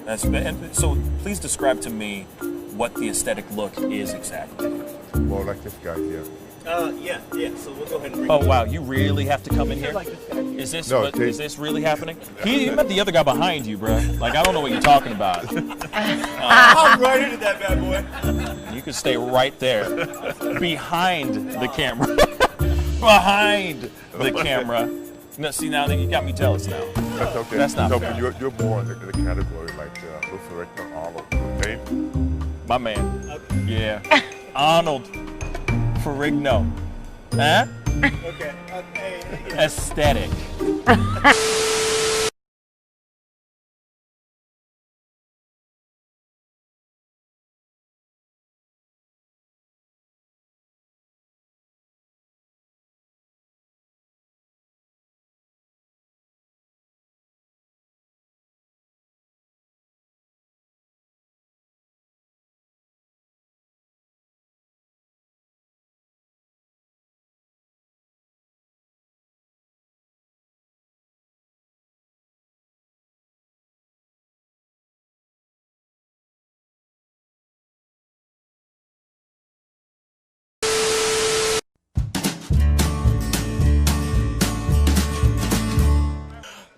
And so please describe to me what the aesthetic look is exactly. Well, like this guy here. Yeah. So we'll go ahead and bring Oh wow, you really have to come in here? like this guy here. Is this No, is this really happening? He met the other guy behind you, bro. Like I don't know what you're talking about. I'm right into that bad boy. You can stay right there, behind the camera, behind the camera. No, see now you got me jealous now. That's okay. That's not no, fair. but you're more in the category like Lou Ferrigno, Arnold, okay? My man. Yeah. Arnold Ferrigno. Huh? Okay. Hey. Aesthetic.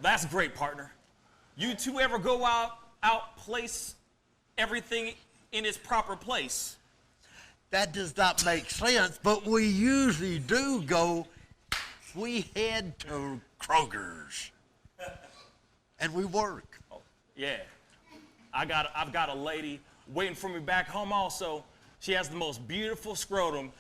That's great, partner. You two ever go out place everything in its proper place? That does not make sense, but we usually do go. We head to Kroger's and we work. Oh, yeah. I've got a lady waiting for me back home also. She has the most beautiful scrotum.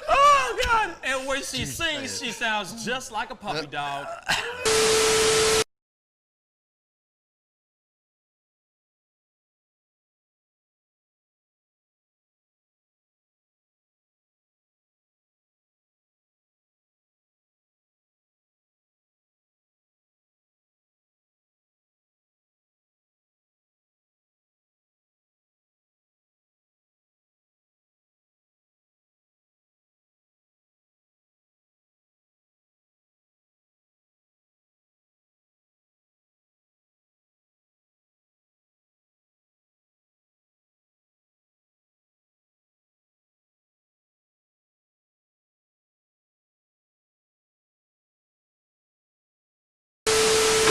Oh, God. And when she sings, she sounds just like a puppy dog.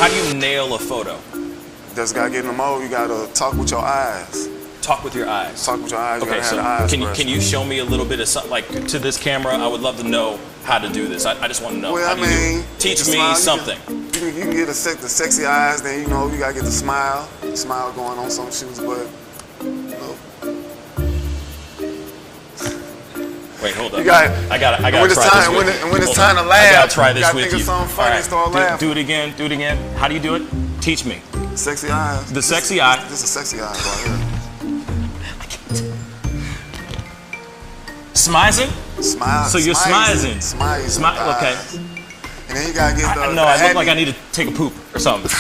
How do you nail a photo? Just gotta get in the mode. You gotta talk with your eyes. Talk with your eyes. Talk with your eyes. You Okay, gotta so have the eyes. can you show me a little bit of something, like to this camera? I would love to know how to do this. I just want to know. Well, How I do you do it? mean, Teach the me smile, something. You can get the sexy eyes. Then you know you gotta get the smile. Smile going on some shoes, but you know, Wait, hold up. you got. I gotta when try it's this time, with when, you. when it's Hold time on. to laugh, I gotta try this you gotta with think you. of something funny and start laughing. Do it again. Do it again. How do you do it? Teach me. Sexy eyes. The sexy eye. This is sexy eyes right here. Smizing? Smile. So you're smizing. Smile. Okay. And then you gotta get the. No, I look like I need to take a poop or something.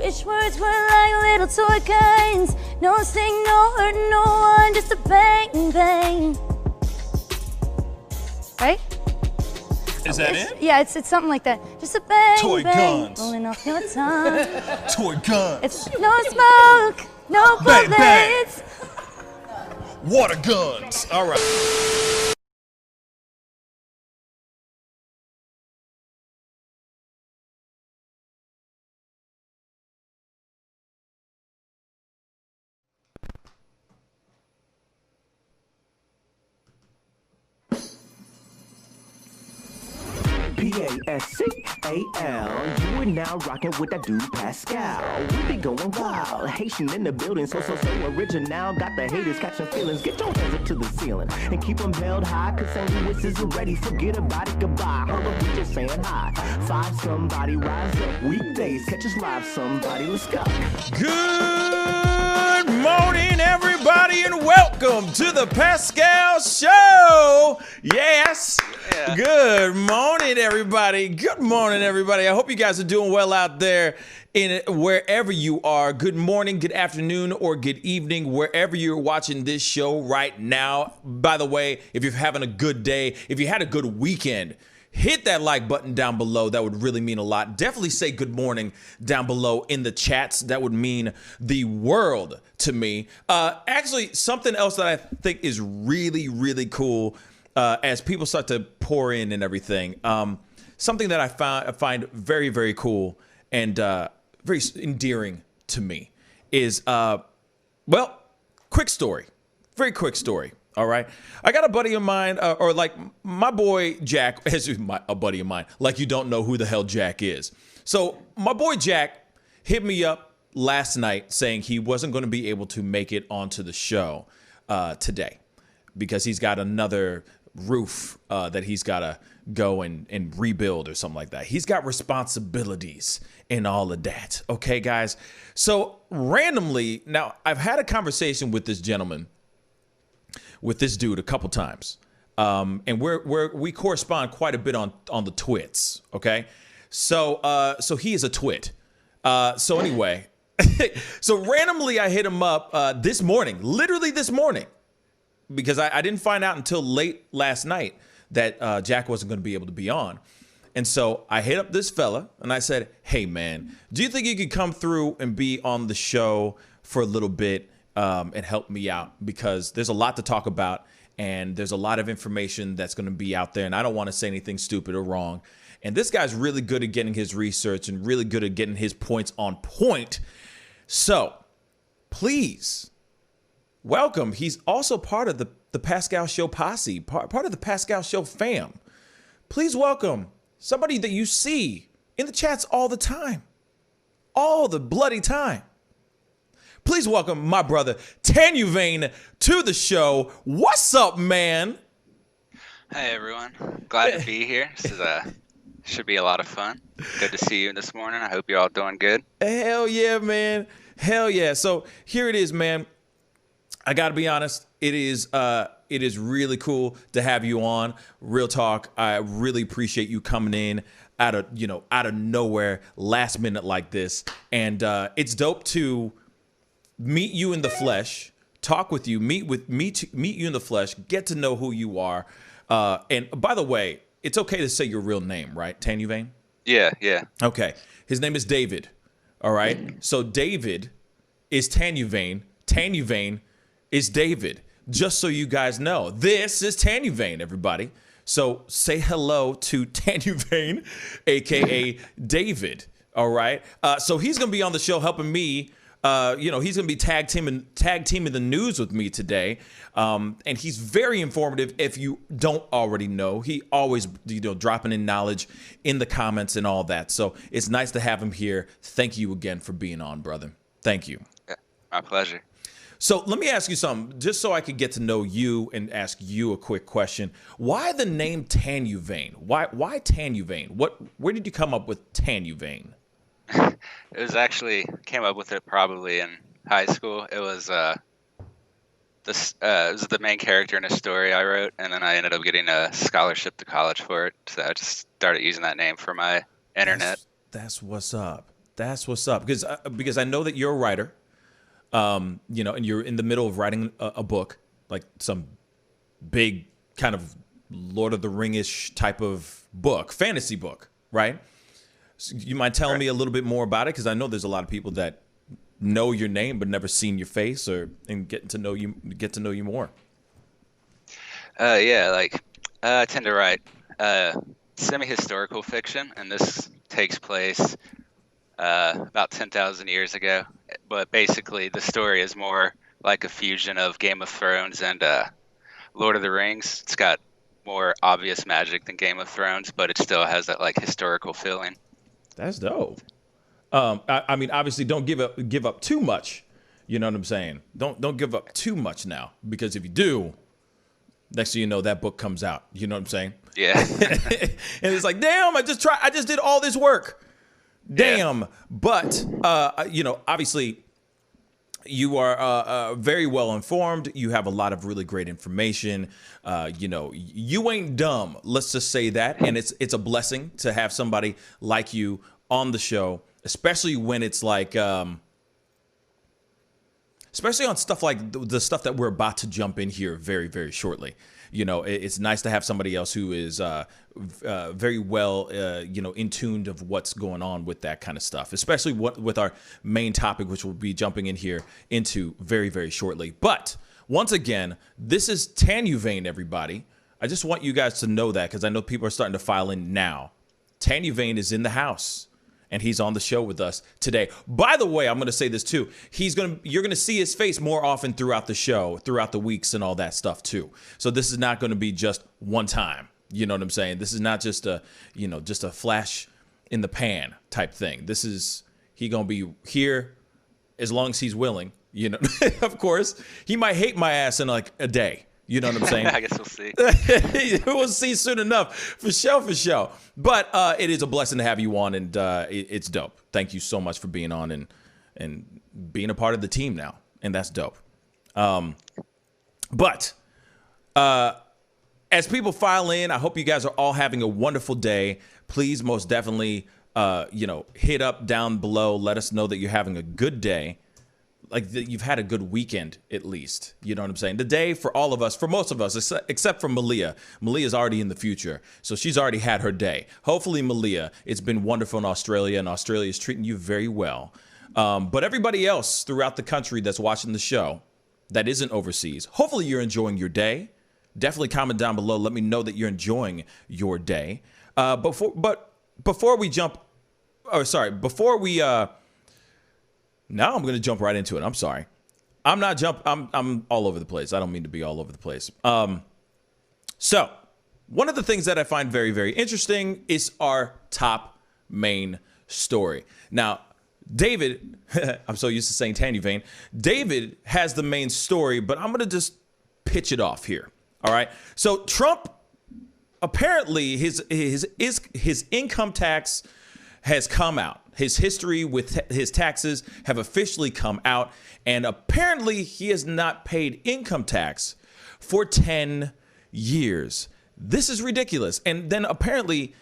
Each words were like little toy guns. No sting, no hurt, no one, just a bang, bang. Right? Is that it? Yeah, it's something like that. Just a bang, Toy bang, guns. rolling off your tongue. Toy guns. It's no smoke, no Bang, bang. bullets. Water guns. All right. Pascal, you are now rocking with that dude Pascal. We be going wild, Haitian in the building, so original. Got the haters catching feelings. Get your hands up to the ceiling and keep them held high. Cause St. Louis isn't ready. Forget about it, goodbye. Hold up, we just saying hi. Five somebody rise up. Weekdays, catch us live. Somebody, let's go. Good morning, everybody, and welcome to the Pascal Show. Yes. Yeah. Good morning, everybody. Good morning, everybody. I hope you guys are doing well out there in wherever you are. Good morning, good afternoon, or good evening, wherever you're watching this show right now. By the way, if you're having a good day, if you had a good weekend, hit that like button down below. That would really mean a lot. Definitely say good morning down below in the chats. That would mean the world to me. Actually, something else that I think is really, really cool as people start to pour in and everything. Something that I find very, very cool and very endearing to me is, quick story. Very quick story. All right. I got a buddy of mine, or like my boy Jack, a buddy of mine, like you don't know who the hell Jack is. So my boy Jack hit me up last night saying he wasn't going to be able to make it onto the show today because he's got another roof that he's got to go and rebuild or something like that. He's got responsibilities and all of that. Okay, guys. So randomly, now I've had a conversation with this gentleman, with this dude a couple times. And we correspond quite a bit on the twits. Okay. So he is a twit. So anyway, so randomly I hit him up this morning, literally this morning, because I didn't find out until late last night that Jack wasn't going to be able to be on. And so I hit up this fella and I said, hey, man, do you think you could come through and be on the show for a little bit and help me out? Because there's a lot to talk about and there's a lot of information that's going to be out there. And I don't want to say anything stupid or wrong. And this guy's really good at getting his research and really good at getting his points on point. So please welcome. He's also part of the Pascal Show posse, part of the Pascal Show fam. Please welcome somebody that you see in the chats all the time, all the bloody time. Please welcome my brother Tanuvane to the show. What's up, man? Hey everyone, glad to be here. This is should be a lot of fun. Good to see you this morning. I hope you're all doing good. Hell yeah, man. Hell yeah. So here it is, man. I gotta be honest. It is really cool to have you on. Real talk. I really appreciate you coming in out of nowhere, last minute like this. And it's dope to meet you in the flesh, talk with you, meet you in the flesh, get to know who you are. And by the way, it's okay to say your real name, right? Tanuvane? Yeah. Okay. His name is David. All right. So David is Tanuvane. Tanuvane is David. Just so you guys know, this is Tanuvane, everybody. So say hello to Tanuvane, aka David. All right. So he's gonna be on the show helping me. He's gonna be tag teaming the news with me today. And he's very informative. If you don't already know, he always dropping in knowledge in the comments and all that. So it's nice to have him here. Thank you again for being on, brother. Thank you. Yeah, my pleasure. So let me ask you something, just so I could get to know you and ask you a quick question. Why the name Tanuvane? Why Tanuvane? Where did you come up with Tanuvane? It was actually came up with it probably in high school. It was it was the main character in a story I wrote, and then I ended up getting a scholarship to college for it. So I just started using that name for my internet. That's what's up. That's what's up. Because I know that you're a writer, and you're in the middle of writing a book, like some big kind of Lord of the Ring-ish type of book, fantasy book, right? So you mind telling me a little bit more about it? Because I know there's a lot of people that know your name but never seen your face and get to know you more. I tend to write semi-historical fiction, and this takes place about 10,000 years ago. But basically, the story is more like a fusion of Game of Thrones and Lord of the Rings. It's got more obvious magic than Game of Thrones, but it still has that like historical feeling. That's dope. I mean, obviously, don't give up too much. You know what I'm saying? Don't give up too much now, because if you do, next thing you know, that book comes out. You know what I'm saying? Yeah. And it's like, damn, I just did all this work. Damn. Yeah. But obviously, you are very well informed. You have a lot of really great information. You ain't dumb. Let's just say that. And it's a blessing to have somebody like you on the show, especially when it's like, especially on stuff like the stuff that we're about to jump in here very, very shortly. It's nice to have somebody else who is very well, in tune of what's going on with that kind of stuff, especially with our main topic, which we'll be jumping in here into very, very shortly. But once again, this is Tanuvane, everybody. I just want you guys to know that, because I know people are starting to file in now. Tanuvane is in the house, and he's on the show with us today. By the way, I'm going to say this too. You're going to see his face more often throughout the show, throughout the weeks and all that stuff too. So this is not going to be just one time. You know what I'm saying? This is not just a flash in the pan type thing. He going to be here as long as he's willing, Of course, he might hate my ass in like a day. You know what I'm saying? I guess we'll see. We'll see soon enough, for sure. But it is a blessing to have you on, and it's dope. Thank you so much for being on and being a part of the team now, and that's dope. But as people file in, I hope you guys are all having a wonderful day. Please, most definitely, hit up down below. Let us know that you're having a good day. Like you've had a good weekend, at least. You know what I'm saying? The day for all of us, for most of us, except for Malia. Malia's already in the future, so she's already had her day. Hopefully, Malia, it's been wonderful in Australia, and Australia is treating you very well. But everybody else throughout the country that's watching the show that isn't overseas, hopefully you're enjoying your day. Definitely comment down below. Let me know that you're enjoying your day. Before we now I'm going to jump right into it. I'm sorry. I'm all over the place. I don't mean to be all over the place. So one of the things that I find very, very interesting is our top main story. Now, David, I'm so used to saying Tanuvane. David has the main story, but I'm going to just pitch it off here. All right. So Trump, apparently his income tax has come out. His history with his taxes have officially come out, and apparently he has not paid income tax for 10 years. This is ridiculous. And then apparently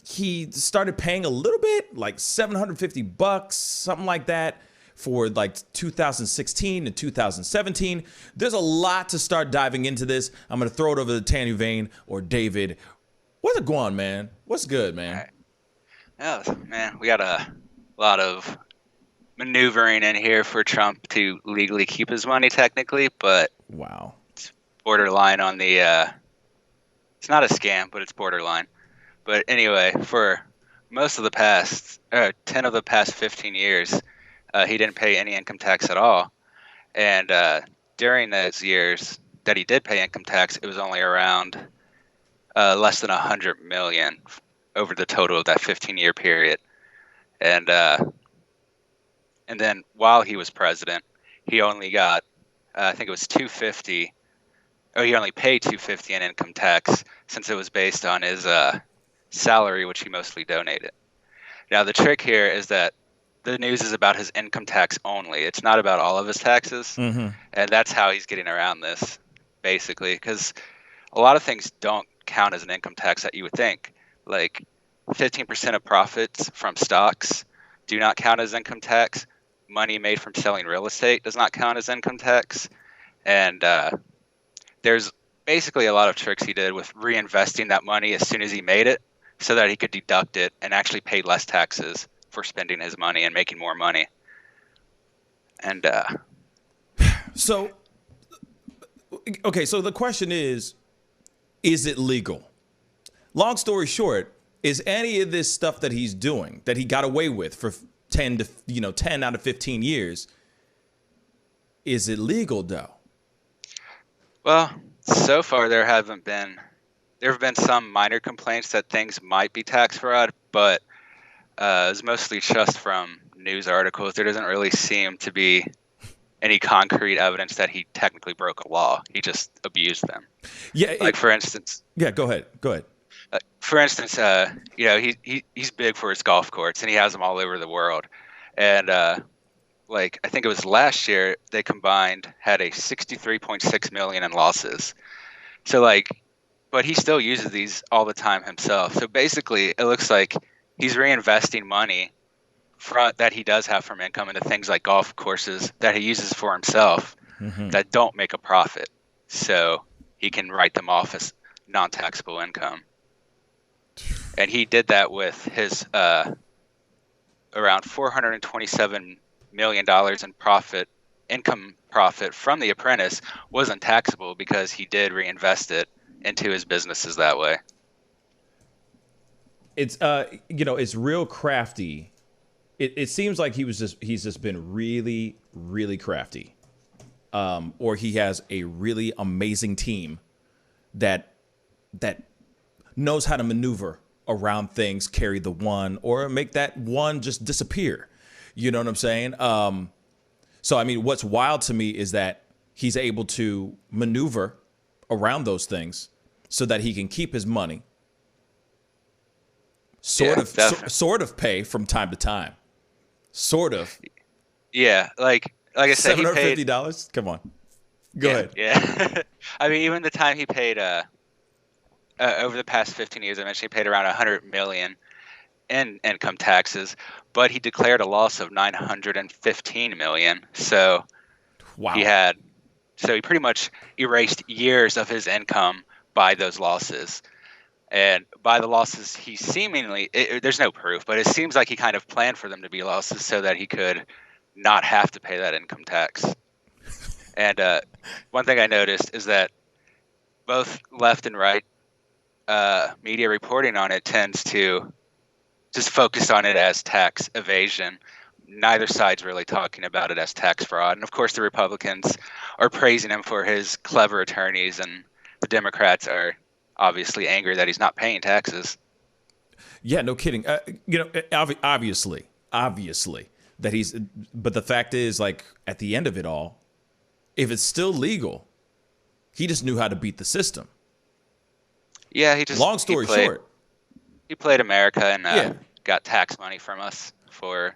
he started paying a little bit, like $750, something like that, for like 2016 and 2017. There's a lot to start diving into this. I'm going to throw it over to Tanuvane or David. What's it going, man? What's good, man? Oh, man, we got a lot of maneuvering in here for Trump to legally keep his money, technically, but wow, it's borderline on the, it's not a scam, but it's borderline. But anyway, for most of the past, 10 of the past 15 years, he didn't pay any income tax at all. And during those years that he did pay income tax, it was only around less than 100 million over the total of that 15-year period. And then while he was president, he only got, I think it was $250. Oh, he only paid $250 in income tax, since it was based on his salary, which he mostly donated. Now, the trick here is that the news is about his income tax only. It's not about all of his taxes. Mm-hmm. And that's how he's getting around this, basically, because a lot of things don't count as an income tax that you would think. Like 15% of profits from stocks do not count as income tax. Money made from selling real estate does not count as income tax. And there's basically a lot of tricks he did with reinvesting that money as soon as he made it so that he could deduct it and actually pay less taxes for spending his money and making more money. And so the question is it legal? Long story short, is any of this stuff that he's doing, that he got away with for 10 out of 15 years, is it legal though? Well, so far there have been some minor complaints that things might be tax fraud, but it's mostly just from news articles. There doesn't really seem to be any concrete evidence that he technically broke a law. He just abused them. Yeah. For instance. Yeah, go ahead. For instance, he's big for his golf courts, and he has them all over the world. And I think it was last year, they combined had a $63.6 million in losses. So but he still uses these all the time himself. So basically, it looks like he's reinvesting money that he does have from income into things like golf courses that he uses for himself that don't make a profit. So he can write them off as non-taxable income. And he did that with his around $427 million in income profit from The Apprentice wasn't taxable because he did reinvest it into his businesses that way. It's it's real crafty. It seems like he's just been really, really crafty. Or he has a really amazing team that knows how to maneuver around things, carry the one, or make that one just disappear. You know what I'm saying? So, I mean, what's wild to me is that he's able to maneuver around those things so that he can keep his money, sort of pay from time to time. Sort of. Yeah, like I said, $750? Come on. Go ahead. Yeah. I mean, even the time he paid over the past 15 years, I mentioned he paid around $100 million in income taxes, but he declared a loss of $915 million. So wow. he pretty much erased years of his income by those losses. And by the losses, he seemingly, there's no proof, but it seems like he kind of planned for them to be losses so that he could not have to pay that income tax. And one thing I noticed is that both left and right media reporting on it tends to just focus on it as tax evasion. Neither side's really talking about it as tax fraud. And of course, the Republicans are praising him for his clever attorneys, and the Democrats are obviously angry that he's not paying taxes. Yeah, no kidding. Obviously that he's. But the fact is, at the end of it all, if it's still legal, he just knew how to beat the system. Yeah, Long story short, he played America and got tax money from us for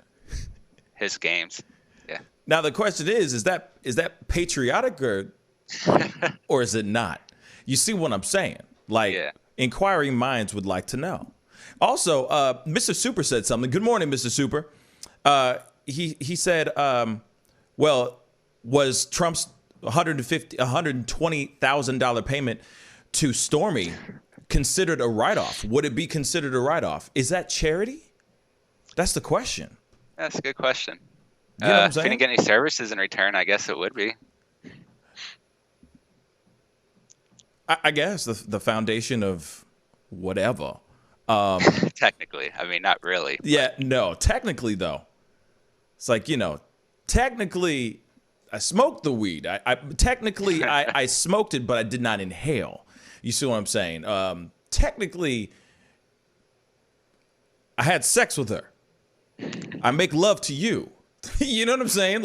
his games. Yeah. Now the question is that patriotic or is it not? You see what I'm saying? Inquiring minds would like to know. Also, Mr. Super said something. Good morning, Mr. Super. He said, was Trump's $120,000 payment to Stormy considered a write-off? Would it be considered a write-off? Is that charity? That's the question. That's a good question. You know what I'm if he saying? didn't get any services in return, I guess it would be. I guess the foundation of whatever. Technically. I mean, not really. Yeah, no. Technically, though, it's technically, I smoked the weed. I smoked it, but I did not inhale. You see what I'm saying? Technically, I had sex with her. I make love to you. You know what I'm saying?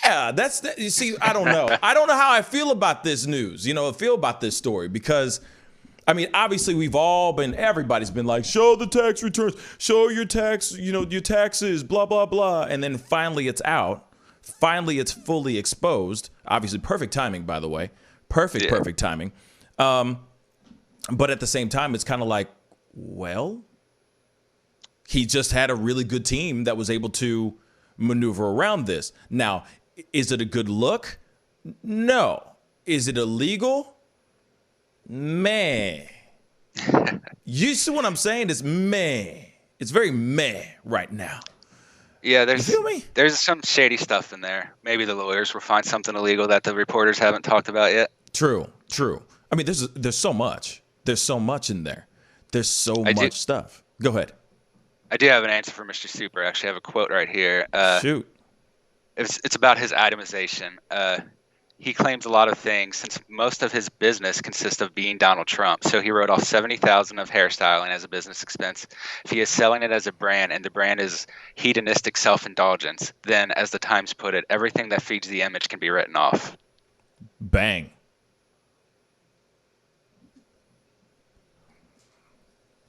Yeah, you see, I don't know. I don't know how I feel about this news, feel about this story, because, I mean, obviously everybody's been like, show the tax returns, show your tax, your taxes, blah, blah, blah. And then finally it's out. Finally it's fully exposed. Obviously perfect timing, by the way. Perfect timing. But at the same time, it's kind of like, well, he just had a really good team that was able to maneuver around this. Now, is it a good look? No. Is it illegal? Meh. You see what I'm saying? It's meh. It's very meh right now. Yeah, You feel me? there's some shady stuff in there. Maybe the lawyers will find something illegal that the reporters haven't talked about yet. True. I mean, there's so much. There's so much in there. There's so much stuff. Go ahead. I do have an answer for Mr. Super. Actually, I have a quote right here. Shoot. It's about his itemization. He claims a lot of things since most of his business consists of being Donald Trump. So he wrote off $70,000 of hairstyling as a business expense. If he is selling it as a brand and the brand is hedonistic self-indulgence, then, as the Times put it, everything that feeds the image can be written off. Bang.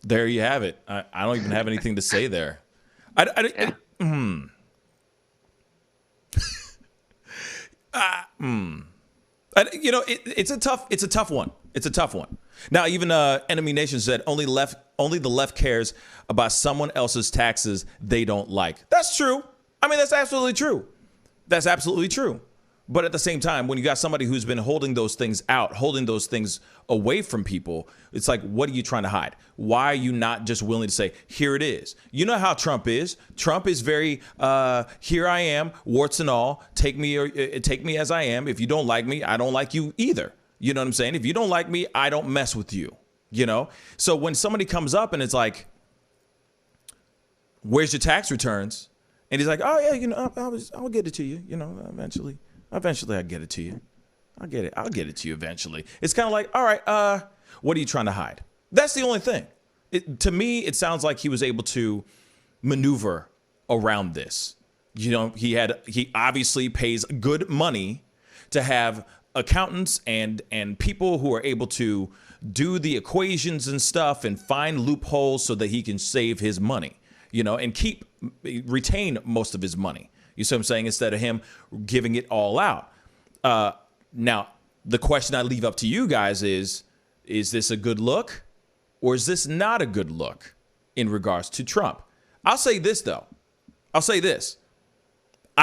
There you have it. I don't even have anything to say there. It's a tough one. It's a tough one. Now, even Enemy Nation said only the left cares about someone else's taxes they don't like. That's true. I mean, that's absolutely true. That's absolutely true. But at the same time, when you got somebody who's been holding those things out, holding those things away from people, it's like, what are you trying to hide? Why are you not just willing to say, here it is? You know how Trump is. Trump is very, here I am, warts and all. Take me as I am. If you don't like me, I don't like you either. You know what I'm saying? If you don't like me, I don't mess with you. You know? So when somebody comes up and it's like, where's your tax returns? And he's like, oh yeah, I'll get it to you, eventually. Eventually, I'll get it to you. I'll get it to you eventually. It's kind of like, all right, what are you trying to hide? That's the only thing. To me, it sounds like he was able to maneuver around this. He obviously pays good money to have accountants and people who are able to do the equations and stuff and find loopholes so that he can save his money, and retain most of his money. You see what I'm saying? Instead of him giving it all out. Now, the question I leave up to you guys is this a good look or is this not a good look in regards to Trump? I'll say this, though. I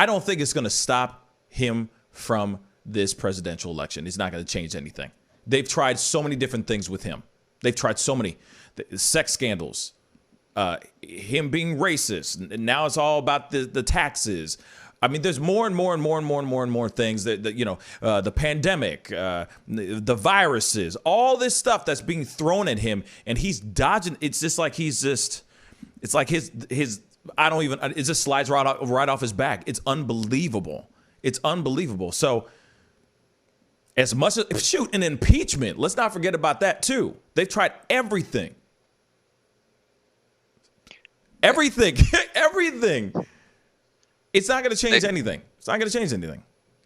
don't think it's going to stop him from this presidential election. It's not going to change anything. They've tried so many different things with him. They've tried so many sex scandals. Him being racist. Now it's all about the taxes. I mean, there's more and more things that the pandemic, the viruses, all this stuff that's being thrown at him, and he's dodging. It's just like it just slides right off his back. It's unbelievable. So as much as an impeachment, let's not forget about that too. They've tried everything. Everything. It's not going to change anything.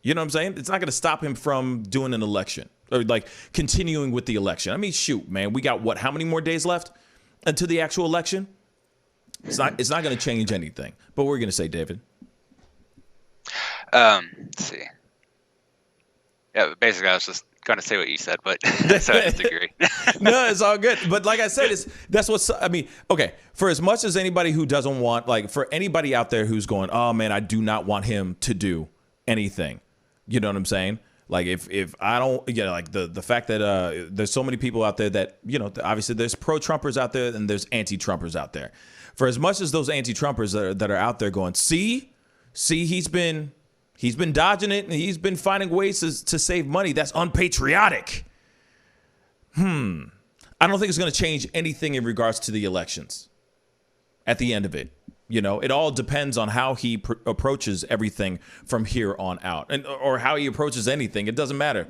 You know what I'm saying? It's not going to stop him from doing an election or like continuing with the election. I mean, shoot, man, we got how many more days left until the actual election? It's not going to change anything. But what we're going to say, David? Let's see. Yeah, basically, I was just going to say what you said, but so I disagree. No, it's all good. But like I said, okay, for as much as anybody who doesn't want, like for anybody out there who's going, oh man, I do not want him to do anything. You know what I'm saying? Like if I don't, like the fact that there's so many people out there that, obviously there's pro-Trumpers out there and there's anti-Trumpers out there. For as much as those anti-Trumpers that are out there going, see, he's been dodging it and he's been finding ways to save money. That's unpatriotic. I don't think it's going to change anything in regards to the elections at the end of it. It all depends on how he approaches everything from here on out, or how he approaches anything. It doesn't matter.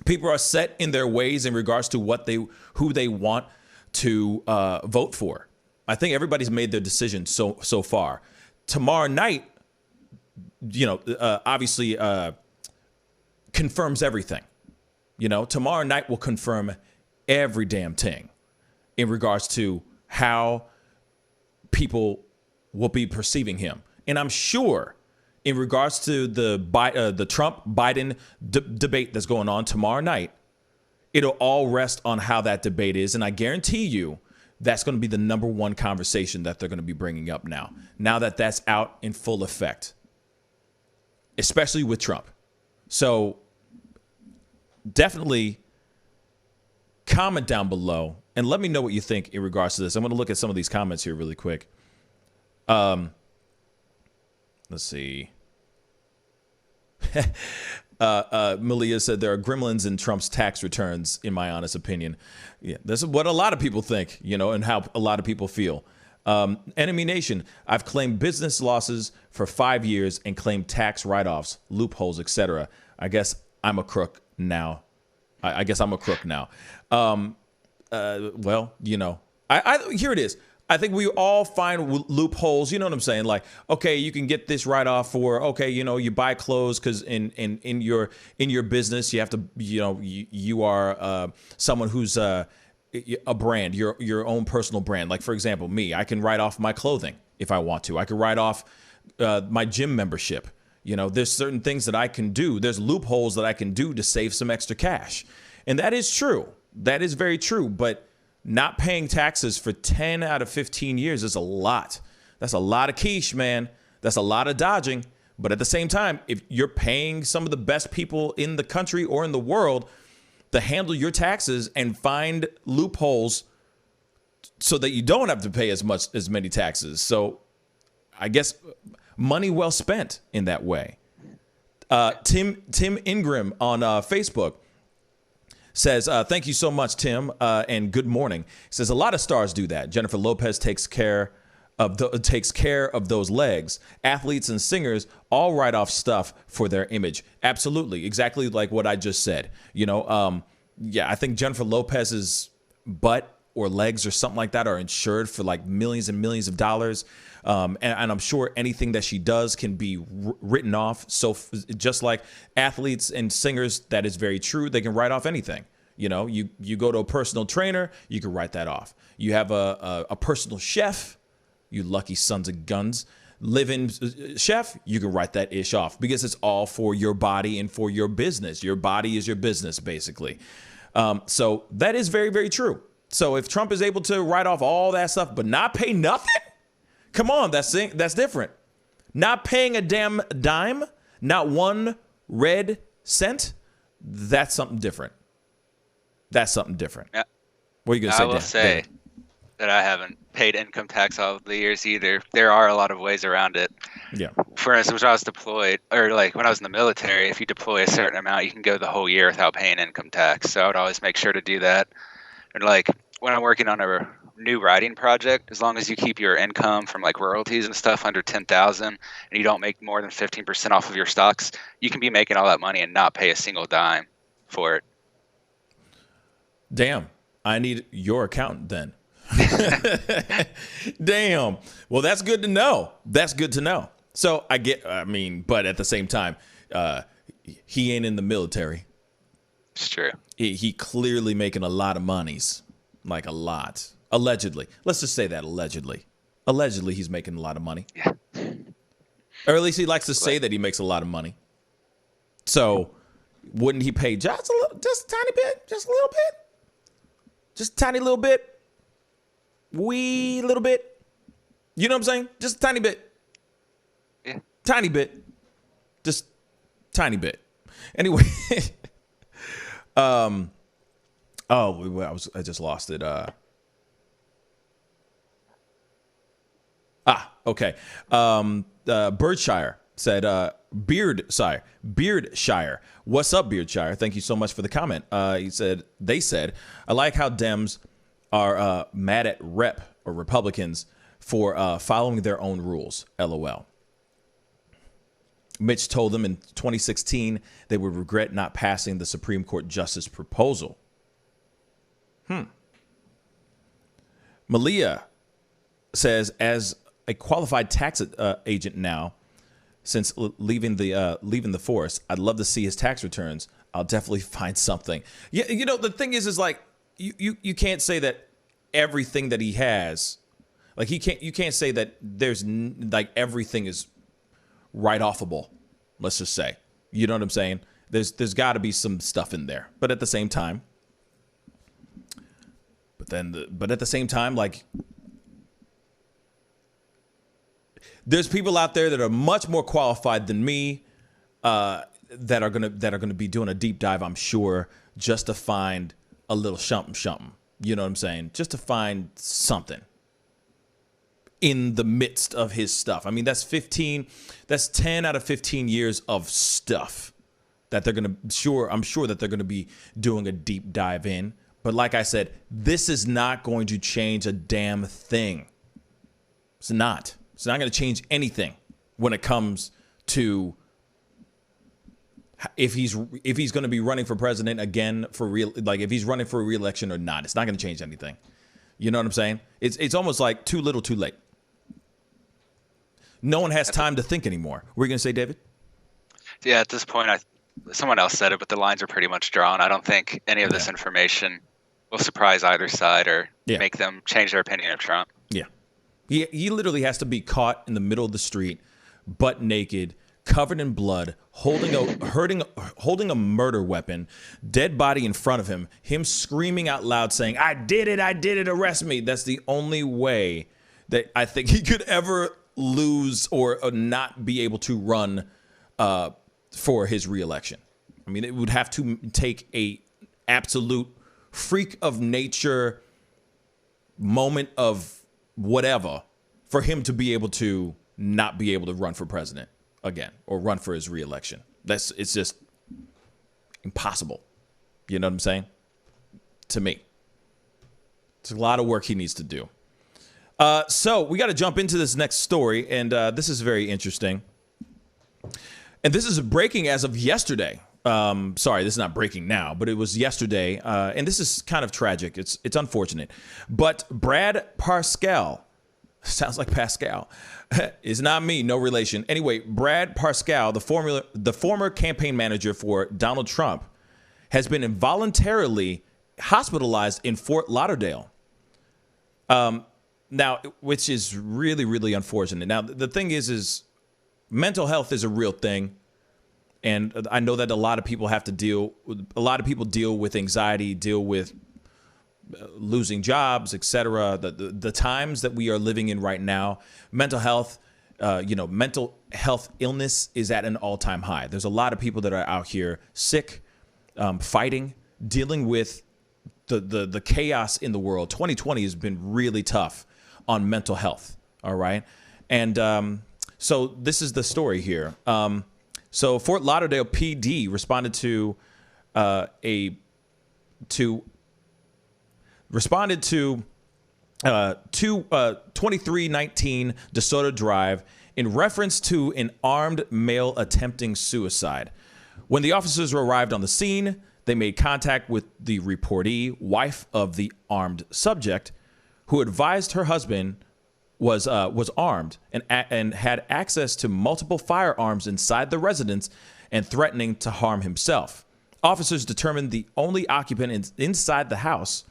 People are set in their ways in regards to who they want to vote for. I think everybody's made their decision so far. Tomorrow night, obviously confirms everything. Tomorrow night will confirm every damn thing in regards to how people will be perceiving him. And I'm sure in regards to the Trump-Biden debate that's going on tomorrow night, It'll all rest on how that debate is. And I guarantee you that's going to be the number one conversation that they're going to be bringing up now that that's out in full effect, especially with Trump. So definitely comment down below and let me know what you think in regards to this. I'm going to look at some of these comments here really quick. Let's see. Malia said there are gremlins in Trump's tax returns, in my honest opinion. Yeah, this is what a lot of people think, and how a lot of people feel. Enemy Nation, I've claimed business losses for 5 years and claimed tax write-offs, loopholes, etc. I guess I'm a crook now. I guess I'm a crook now. Well, here it is. I think we all find loopholes. You know what I'm saying? Like, okay, you can get this right off for, okay, you buy clothes because in your business you have to, you are someone who's a brand, your own personal brand. Like, for example, me, I can write off my clothing if I want to. I can write off my gym membership. There's certain things that I can do. There's loopholes that I can do to save some extra cash. And that is true. That is very true. But not paying taxes for 10 out of 15 years is a lot. That's a lot of quiche, man. That's a lot of dodging. But at the same time, if you're paying some of the best people in the country or in the world to handle your taxes and find loopholes so that you don't have to pay as many taxes. So I guess money well spent in that way. Tim Ingram on Facebook says, thank you so much, Tim, and good morning. Says a lot of stars do that. Jennifer Lopez takes care of those legs. Athletes and singers all write off stuff for their image. Absolutely, exactly like what I just said. I think Jennifer Lopez's butt or legs or something like that are insured for like millions and millions of dollars. And I'm sure anything that she does can be written off. So just like athletes and singers, that is very true. They can write off anything. You go to a personal trainer, you can write that off. You have a personal chef, you lucky sons of guns, live-in chef, you can write that ish off because it's all for your body and for your business. Your body is your business, basically. So that is very, very true. So if Trump is able to write off all that stuff but not pay nothing, come on, that's different. Not paying a damn dime, not one red cent, that's something different. That's something different. Yeah. What are you going to say, I will say that I haven't paid income tax all the years either. There are a lot of ways around it. Yeah. For instance, when I was deployed, or like when I was in the military, if you deploy a certain amount, you can go the whole year without paying income tax. So I would always make sure to do that. And like when I'm working on a new writing project, as long as you keep your income from like royalties and stuff under 10,000 and you don't make more than 15% off of your stocks, you can be making all that money and not pay a single dime for it. Damn, I need your accountant then. Damn. Well, that's good to know. That's good to know. So but at the same time, he ain't in the military. It's true. He clearly making a lot of monies, like a lot. Allegedly. Let's just say that allegedly. Allegedly, he's making a lot of money. Yeah. Or at least he likes to say that he makes a lot of money. So wouldn't he pay just a tiny bit? Just a little bit? Just a tiny little bit? Wee little bit? You know what I'm saying? Just a tiny bit. Yeah. Tiny bit. Just tiny bit. Anyway. I just lost it. Okay. Birdshire said, Beardshire. What's up, Beardshire? Thank you so much for the comment. They said, I like how Dems are mad at Republicans for following their own rules. LOL. Mitch told them in 2016 they would regret not passing the Supreme Court justice proposal. Malia says, as a qualified tax agent now, since leaving the force, I'd love to see his tax returns. I'll definitely find something. Yeah, the thing is like you can't say that everything that he has, like you can't say that there's like everything is write-offable. Let's just say, you know what I'm saying? There's got to be some stuff in there, but at the same time, but at the same time, like, there's people out there that are much more qualified than me, that are gonna be doing a deep dive, I'm sure, just to find a little something. You know what I'm saying? Just to find something in the midst of his stuff. I mean, that's 10 out of 15 years of stuff that I'm sure that they're gonna be doing a deep dive in. But like I said, this is not going to change a damn thing. It's not. It's not going to change anything when it comes to if he's going to be running for president again for real, like if he's running for a re-election or not. It's not going to change anything. You know what I'm saying? It's almost like too little, too late. No one has time to think anymore. What are you going to say, David? Yeah, at this point, someone else said it, but the lines are pretty much drawn. I don't think any of this information will surprise either side or make them change their opinion of Trump. Yeah. He literally has to be caught in the middle of the street, butt naked, covered in blood, holding a murder weapon, dead body in front of him screaming out loud saying, I did it, arrest me. That's the only way that I think he could ever lose or not be able to run for his reelection. I mean, it would have to take a absolute freak of nature moment of whatever for him to be able to not be able to run for president again or run for his reelection. It's just impossible. You know what I'm saying? To me, it's a lot of work he needs to do. So we got to jump into this next story, and this is very interesting. And this is breaking as of yesterday. Sorry, this is not breaking now, but it was yesterday. And this is kind of tragic. It's unfortunate. But Brad Pascal, sounds like Pascal, is not me, no relation. Anyway, Brad Pascal, the former campaign manager for Donald Trump, has been involuntarily hospitalized in Fort Lauderdale. Now, which is really, really unfortunate. Now, the thing is mental health is a real thing. And I know that a lot of people deal with anxiety, deal with losing jobs, etc. The times that we are living in right now, mental health illness is at an all-time high. There's a lot of people that are out here sick, fighting, dealing with the chaos in the world. 2020 has been really tough on mental health. All right. And so this is the story here. So Fort Lauderdale PD responded to 2319 DeSoto Drive in reference to an armed male attempting suicide. When the officers arrived on the scene, they made contact with the reportee, wife of the armed subject, who advised her husband was armed and had access to multiple firearms inside the residence and threatening to harm himself. Officers determined the only occupant inside the house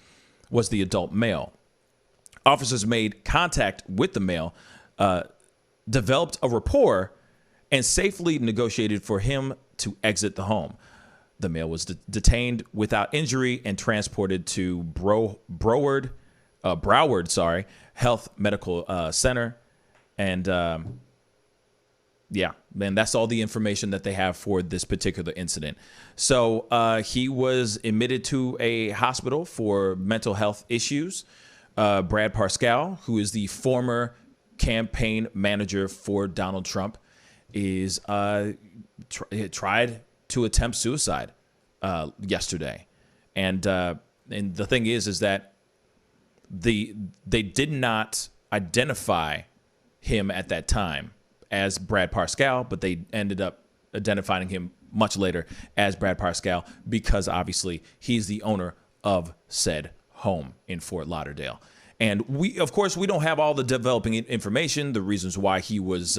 was the adult male. Officers made contact with the male, developed a rapport, and safely negotiated for him to exit the home. The male was detained without injury and transported to Broward Health Medical Center. And that's all the information that they have for this particular incident. So he was admitted to a hospital for mental health issues. Brad Pascal, who is the former campaign manager for Donald Trump, is tried to attempt suicide yesterday. And the thing is that they did not identify him at that time as Brad Pascal, but they ended up identifying him much later as Brad Pascal because obviously he's the owner of said home in Fort Lauderdale. And we don't have all the developing information, the reasons why he was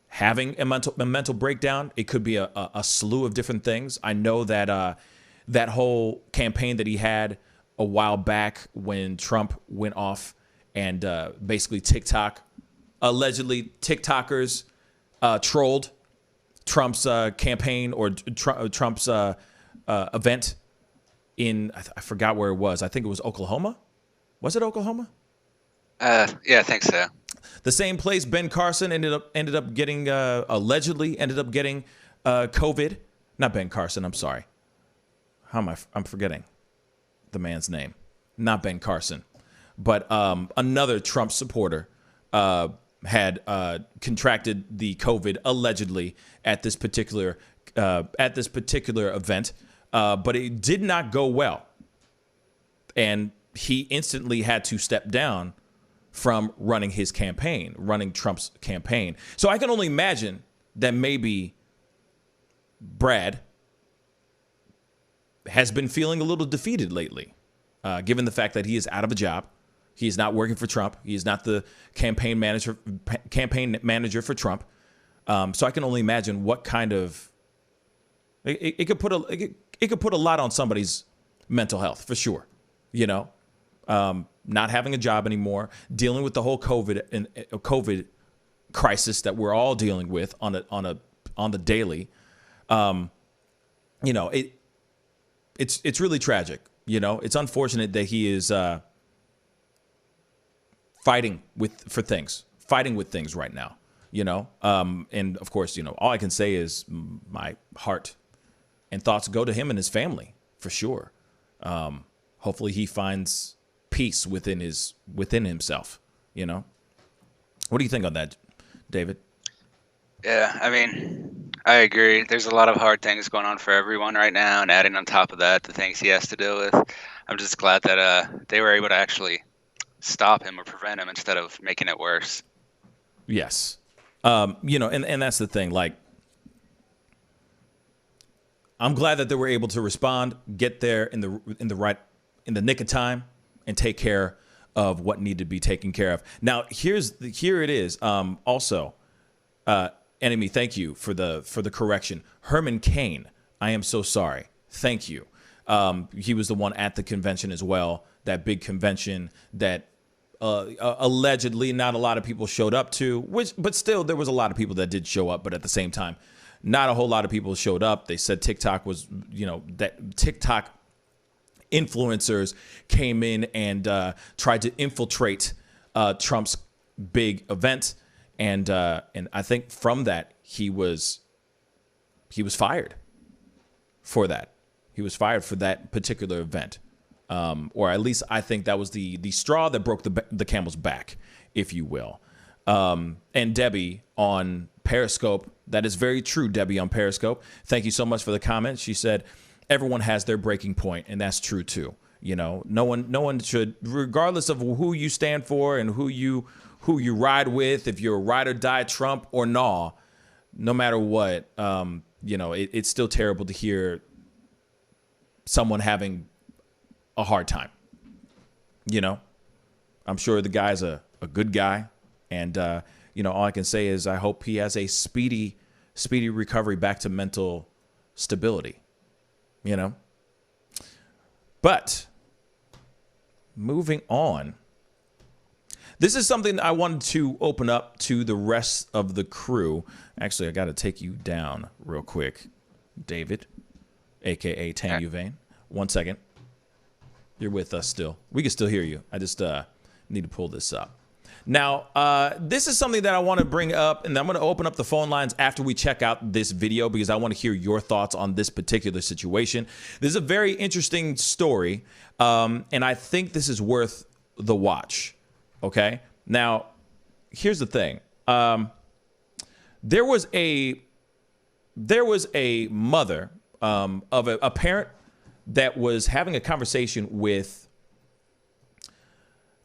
having a mental breakdown. It could be a slew of different things. I know that that whole campaign that he had a while back when Trump went off and basically allegedly TikTokers trolled Trump's campaign or Trump's event I forgot where it was. I think it was Oklahoma. Was it Oklahoma? Yeah, I think so. The same place Ben Carson ended up getting allegedly ended up getting COVID. Not Ben Carson. I'm sorry. I'm forgetting the man's name. Not Ben Carson, but another Trump supporter had contracted the COVID allegedly at this particular event, but it did not go well, and he instantly had to step down from running Trump's campaign. So I can only imagine that maybe Brad has been feeling a little defeated lately, given the fact that he is out of a job. He is not working for Trump. He is not the campaign manager for Trump. So I can only imagine what kind of it could put a lot on somebody's mental health for sure. You know, not having a job anymore, dealing with the whole COVID crisis that we're all dealing with on the daily. You know, it's really tragic. You know, it's unfortunate that he is fighting with things right now. You know, and of course, you know, all I can say is my heart and thoughts go to him and his family for sure. Hopefully, he finds peace within himself. You know, what do you think on that, David? Yeah, I mean, I agree. There's a lot of hard things going on for everyone right now, and adding on top of that the things he has to deal with. I'm just glad that they were able to actually stop him or prevent him instead of making it worse. Yes. You know, and that's the thing. Like, I'm glad that they were able to respond, get there in the nick of time, and take care of what needed to be taken care of. Now, here it is. Also, Enemy, thank you for the correction. Herman Cain, I am so sorry. Thank you. He was the one at the convention as well, that big convention that allegedly not a lot of people showed up to, but still there was a lot of people that did show up, but at the same time, not a whole lot of people showed up. They said TikTok was, you know, that TikTok influencers came in and tried to infiltrate Trump's big event. And I think from that he was fired for that. He was fired for that particular event, or at least I think that was the straw that broke the camel's back, if you will. And Debbie on Periscope, that is very true. Debbie on Periscope, thank you so much for the comment. She said everyone has their breaking point, and that's true too. You know, no one should, regardless of who you stand for and who you ride with, if you're a ride or die Trump or no matter what, you know, it's still terrible to hear someone having a hard time. You know, I'm sure the guy's a good guy. And, you know, all I can say is I hope he has a speedy recovery back to mental stability, you know. But moving on. This is something I wanted to open up to the rest of the crew. Actually, I got to take you down real quick, David, a.k.a. Tam Uvain. 1 second. You're with us still. We can still hear you. I just need to pull this up. Now, this is something that I want to bring up, and I'm going to open up the phone lines after we check out this video because I want to hear your thoughts on this particular situation. This is a very interesting story, and I think this is worth the watch. Okay. Now, here's the thing. There was a mother of a parent that was having a conversation with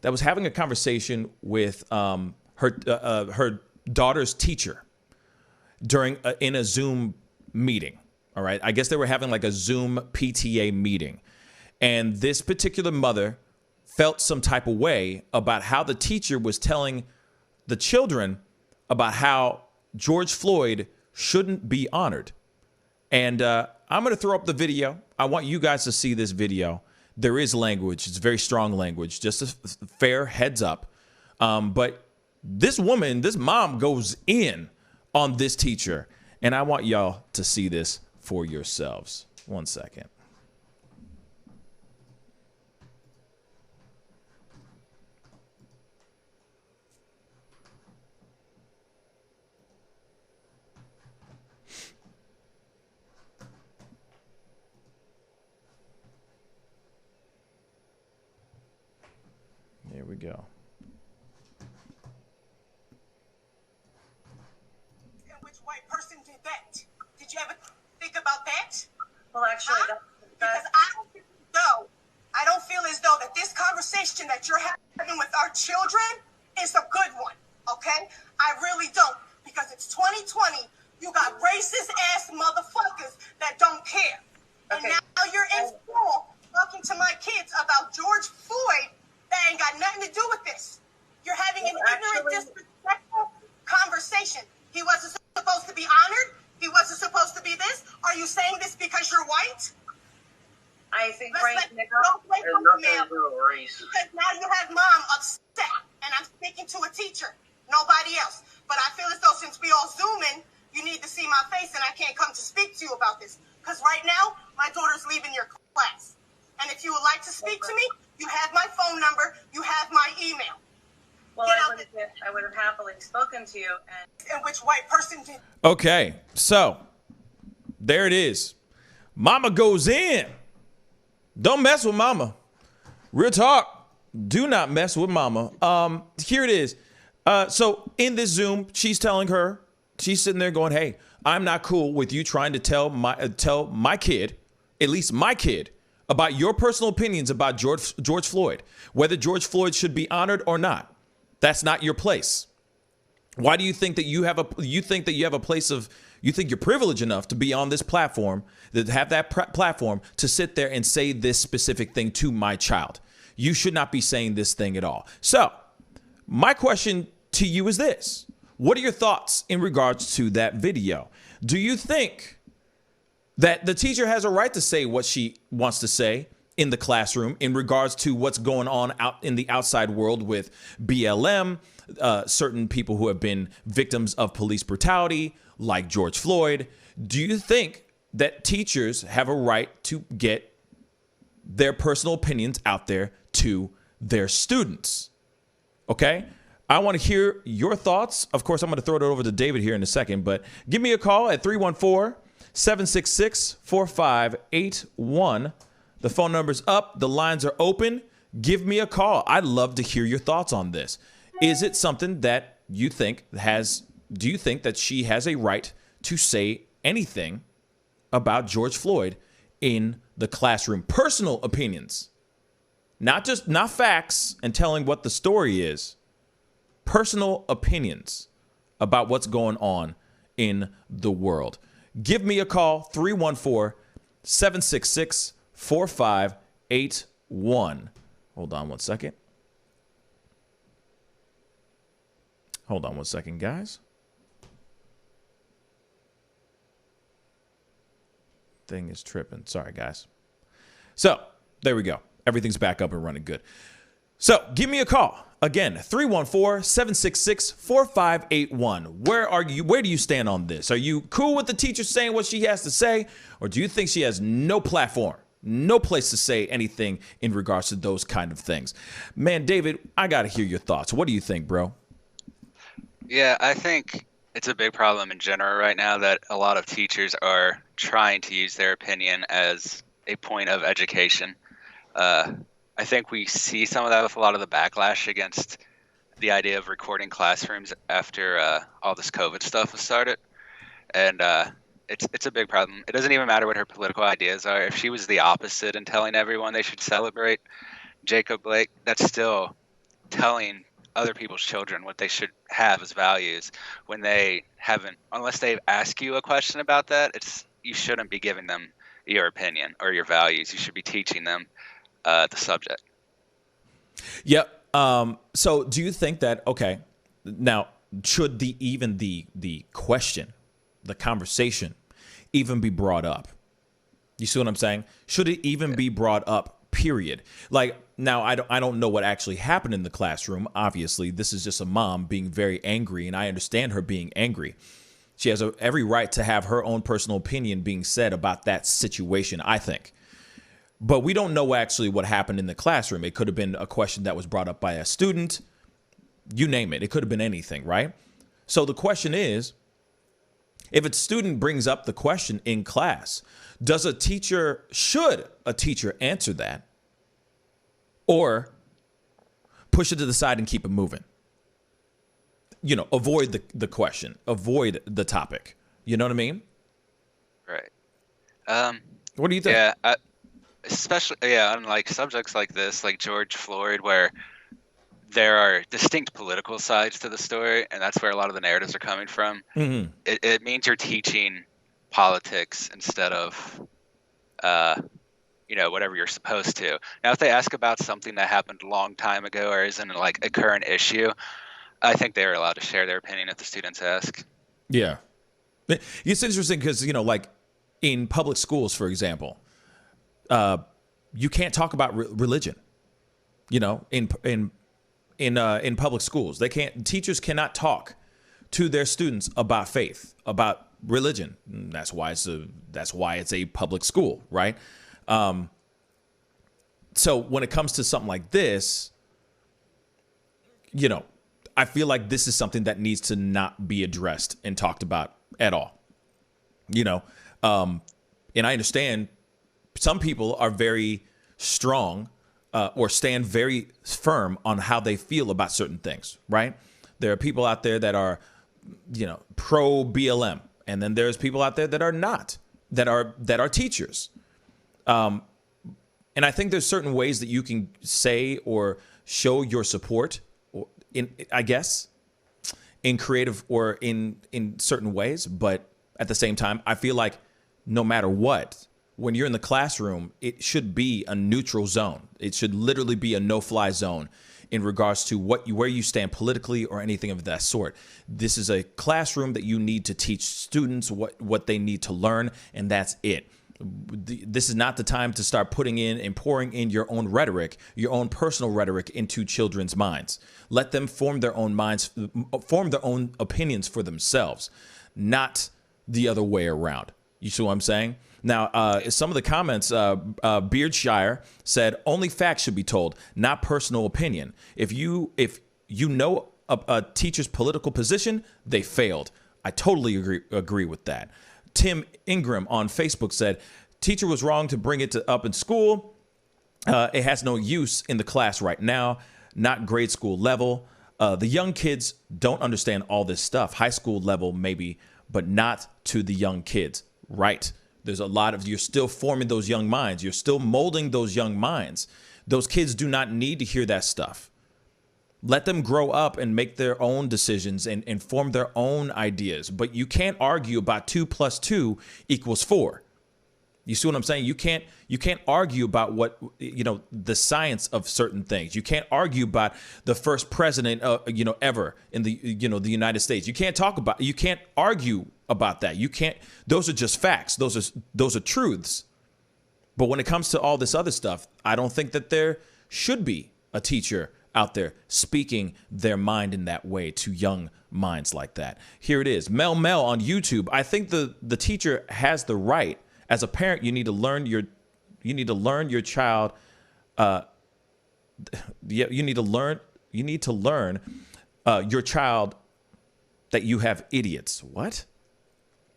her daughter's teacher in a Zoom meeting. All right. I guess they were having like a Zoom PTA meeting, and this particular mother felt some type of way about how the teacher was telling the children about how George Floyd shouldn't be honored. And I'm going to throw up the video. I want you guys to see this video. There is language. It's very strong language. Just a fair heads up. But this mom goes in on this teacher. And I want y'all to see this for yourselves. 1 second. go. And which white person did that? Did you ever think about that? Well, actually, Because I don't feel as though that this conversation that you're having with our children is a good one, okay? I really don't, because it's 2020. You got racist ass motherfuckers that don't care. And now you're in school talking to my kids about George Floyd that ain't got nothing to do with this. You're having an ignorant, disrespectful conversation. He wasn't supposed to be honored. He wasn't supposed to be this. Are you saying this because you're white? I think Let's race don't play has from nothing ma'am. to do with race. Because now you have mom upset, and I'm speaking to a teacher, nobody else. But I feel as though since we all Zooming, you need to see my face, and I can't come to speak to you about this. Because right now, my daughter's leaving your class. And if you would like to speak to me, you have my phone number, you have my email. Well, I would have happily spoken to you. And which white person did? Okay, so there it is. Mama goes in. Don't mess with mama. Real talk. Do not mess with mama. Here it is. So in this Zoom, she's sitting there going, hey, I'm not cool with you trying to tell my kid, at least my kid, about your personal opinions about George Floyd, whether George Floyd should be honored or not. That's not your place. Why do you think that you have a place of, you think you're privileged enough to be on this platform, that have that platform to sit there and say this specific thing to my child? You should not be saying this thing at all. So my question to you is this. What are your thoughts in regards to that video? Do you think that the teacher has a right to say what she wants to say in the classroom in regards to what's going on out in the outside world with BLM, certain people who have been victims of police brutality, like George Floyd? Do you think that teachers have a right to get their personal opinions out there to their students? Okay? I want to hear your thoughts. Of course, I'm going to throw it over to David here in a second, but give me a call at 314-766-4581. The phone number's up. The lines are open. Give me a call. I'd love to hear your thoughts on this. Is it something that you think do you think that she has a right to say anything about George Floyd in the classroom? Personal opinions, not facts and telling what the story is. Personal opinions about what's going on in the world. Give me a call, 314-766-4581. Hold on one second. Hold on one second, guys. Thing is tripping. Sorry, guys. So there we go. Everything's back up and running good. So give me a call. Again, 314-766-4581. Where do you stand on this? Are you cool with the teacher saying what she has to say? Or do you think she has no platform, no place to say anything in regards to those kind of things? Man, David, I got to hear your thoughts. What do you think, bro? Yeah, I think it's a big problem in general right now that a lot of teachers are trying to use their opinion as a point of education. I think we see some of that with a lot of the backlash against the idea of recording classrooms after all this COVID stuff was started. And it's a big problem. It doesn't even matter what her political ideas are. If she was the opposite and telling everyone they should celebrate Jacob Blake, that's still telling other people's children what they should have as values when they haven't, unless they ask you a question about that, you shouldn't be giving them your opinion or your values. You should be teaching them the subject. Yep. So do you think that, okay, now should the question, the conversation even be brought up? You see what I'm saying? Should it even be brought up, period? Like, now I don't know what actually happened in the classroom. Obviously, this is just a mom being very angry, and I understand her being angry. She has every right to have her own personal opinion being said about that situation, I think. But we don't know actually what happened in the classroom. It could have been a question that was brought up by a student. You name it. It could have been anything, right? So the question is, if a student brings up the question in class, should a teacher answer that? Or push it to the side and keep it moving. You know, avoid the question, avoid the topic. You know what I mean? Right. What do you think? Yeah, especially on like subjects like this, like George Floyd, where there are distinct political sides to the story, and that's where a lot of the narratives are coming from. Mm-hmm. It means you're teaching politics instead of, whatever you're supposed to. Now, if they ask about something that happened a long time ago or isn't like a current issue, I think they're allowed to share their opinion if the students ask. Yeah. It's interesting because, you know, like in public schools, for example, you can't talk about religion, you know, in public schools. Teachers cannot talk to their students about faith, about religion. That's why it's a public school, right? So when it comes to something like this, you know, I feel like this is something that needs to not be addressed and talked about at all, you know? And I understand some people are very strong or stand very firm on how they feel about certain things, right? There are people out there that are, you know, pro BLM. And then there's people out there that are not, that are teachers. And I think there's certain ways that you can say or show your support in creative or in certain ways. But at the same time, I feel like no matter what, when you're in the classroom, it should be a neutral zone. It should literally be a no-fly zone in regards to where you stand politically or anything of that sort. This is a classroom that you need to teach students what they need to learn, and that's it. This is not the time to start putting in and pouring in your own rhetoric, your own personal rhetoric into children's minds. Let them form their own minds, form their own opinions for themselves, not the other way around. You see what I'm saying? Now, some of the comments, Beardshire said, only facts should be told, not personal opinion. If you know a teacher's political position, they failed. I totally agree with that. Tim Ingram on Facebook said, teacher was wrong to bring it up in school. It has no use in the class right now, not grade school level. The young kids don't understand all this stuff. High school level, maybe, but not to the young kids. Right. There's you're still forming those young minds. You're still molding those young minds. Those kids do not need to hear that stuff. Let them grow up and make their own decisions and form their own ideas. But you can't argue about 2 + 2 = 4. You see what I'm saying? You can't argue about the science of certain things. You can't argue about the first president, ever in the United States. You can't argue about that. Those are just facts. Those are truths. But when it comes to all this other stuff, I don't think that there should be a teacher out there speaking their mind in that way to young minds like that. Here it is. Mel on YouTube. I think the teacher has the right. As a parent, you need to learn your child. You need to learn your child that you have idiots. What?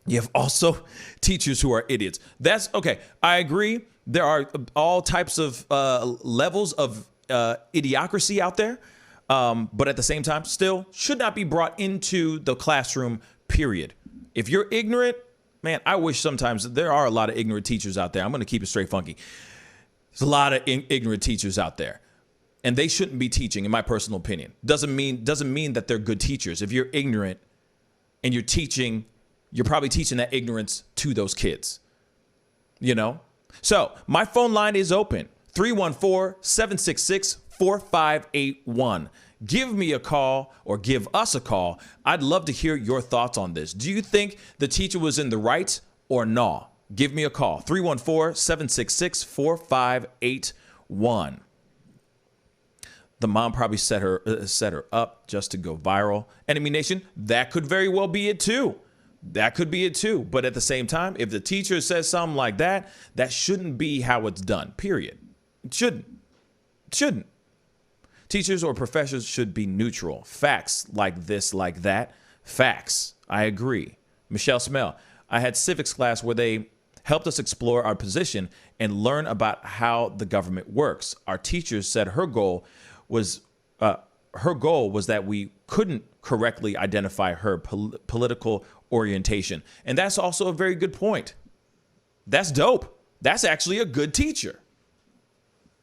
You have also teachers who are idiots. That's okay. I agree. There are all types of levels of idiocracy out there. But at the same time, still should not be brought into the classroom, period. If you're ignorant, man, I wish sometimes there are a lot of ignorant teachers out there. I'm going to keep it straight funky. There's a lot of ignorant teachers out there, and they shouldn't be teaching, in my personal opinion. Doesn't mean that they're good teachers. If you're ignorant and you're teaching, you're probably teaching that ignorance to those kids, you know? So my phone line is open, 314-766-4581. Give me a call or give us a call. I'd love to hear your thoughts on this. Do you think the teacher was in the right or no? Give me a call, 314-766-4581. The mom probably set her up just to go viral. Enemy Nation, that could very well be it too. That could be it too. But at the same time, if the teacher says something like that, that shouldn't be how it's done, period. It shouldn't. Teachers or professors should be neutral. Facts like this, like that. Facts. I agree. Michelle Smell, I had civics class where they helped us explore our position and learn about how the government works. Our teacher said her goal was her goal was that we couldn't correctly identify her political orientation. And that's also a very good point. That's dope. That's actually a good teacher.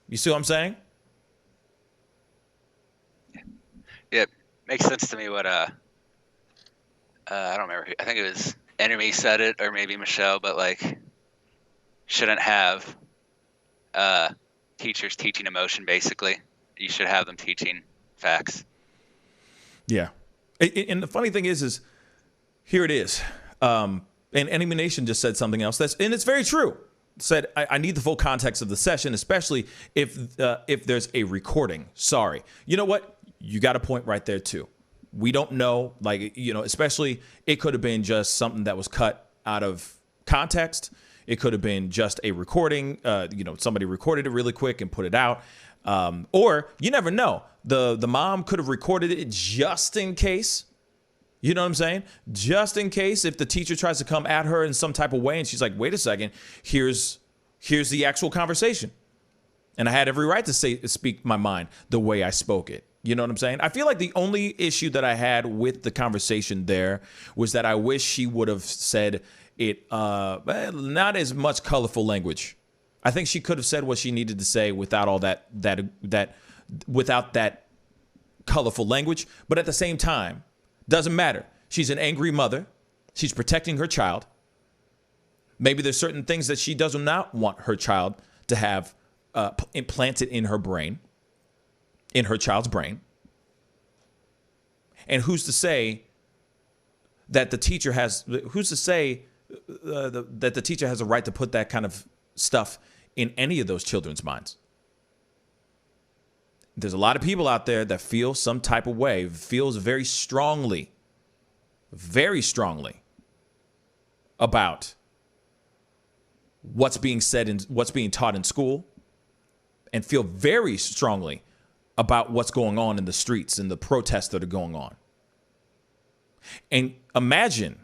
You see what I'm saying? Yeah, makes sense to me what I don't remember. I think it was Enemy said it, or maybe Michelle, but like, shouldn't have teachers teaching emotion. Basically, you should have them teaching facts. Yeah, and the funny thing is here it is. And Enemy Nation just said something else and it's very true. Said I need the full context of the session, especially if there's a recording. Sorry, you know what? You got a point right there too. We don't know, like, you know, especially it could have been just something that was cut out of context. It could have been just a recording. You know, somebody recorded it really quick and put it out. Or you never know. The mom could have recorded it just in case. You know what I'm saying? Just in case if the teacher tries to come at her in some type of way and she's like, wait a second, here's the actual conversation. And I had every right to speak my mind the way I spoke it. You know what I'm saying? I feel like the only issue that I had with the conversation there was that I wish she would have said it not as much colorful language. I think she could have said what she needed to say without all that without that colorful language. But at the same time, doesn't matter. She's an angry mother. She's protecting her child. Maybe there's certain things that she does not want her child to have implanted in her brain, in her child's brain. And who's to say that the teacher has? Who's to say that the teacher has a right to put that kind of stuff in any of those children's minds? There's a lot of people out there that feel some type of way, feels very strongly about what's being said and what's being taught in school, and feel very strongly about what's going on in the streets and the protests that are going on. And imagine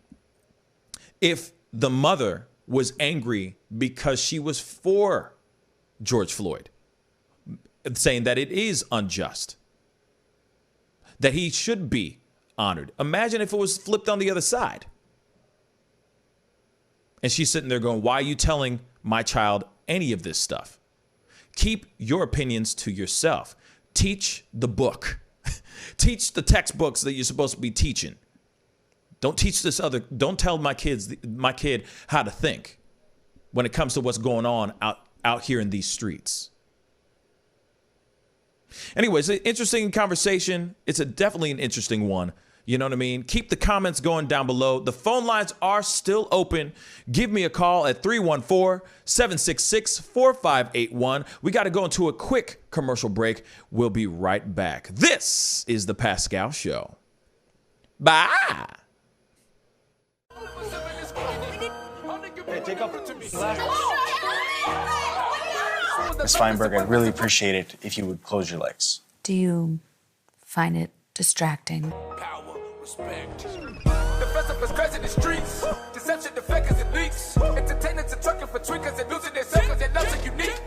if the mother was angry because she was for George Floyd, saying that it is unjust, that he should be honored. Imagine if it was flipped on the other side. And she's sitting there going, why are you telling my child any of this stuff? Keep your opinions to yourself. Teach the book. Teach the textbooks that you're supposed to be teaching. Don't teach don't tell my kid how to think when it comes to what's going on out here in these streets. Anyways, an interesting conversation. It's definitely an interesting one. You know what I mean? Keep the comments going down below. The phone lines are still open. Give me a call at 314-766-4581. We got to go into a quick commercial break. We'll be right back. This is The Pascal Show. Bye. Hey, take off. Ms. Feinberg, I'd really appreciate it if you would close your legs. Do you find it distracting? Power, respect. The festival is crazy in the streets. Deception, the fakers and leaks. Entertainers and trucking for tweakers and losing their circles and nothing unique.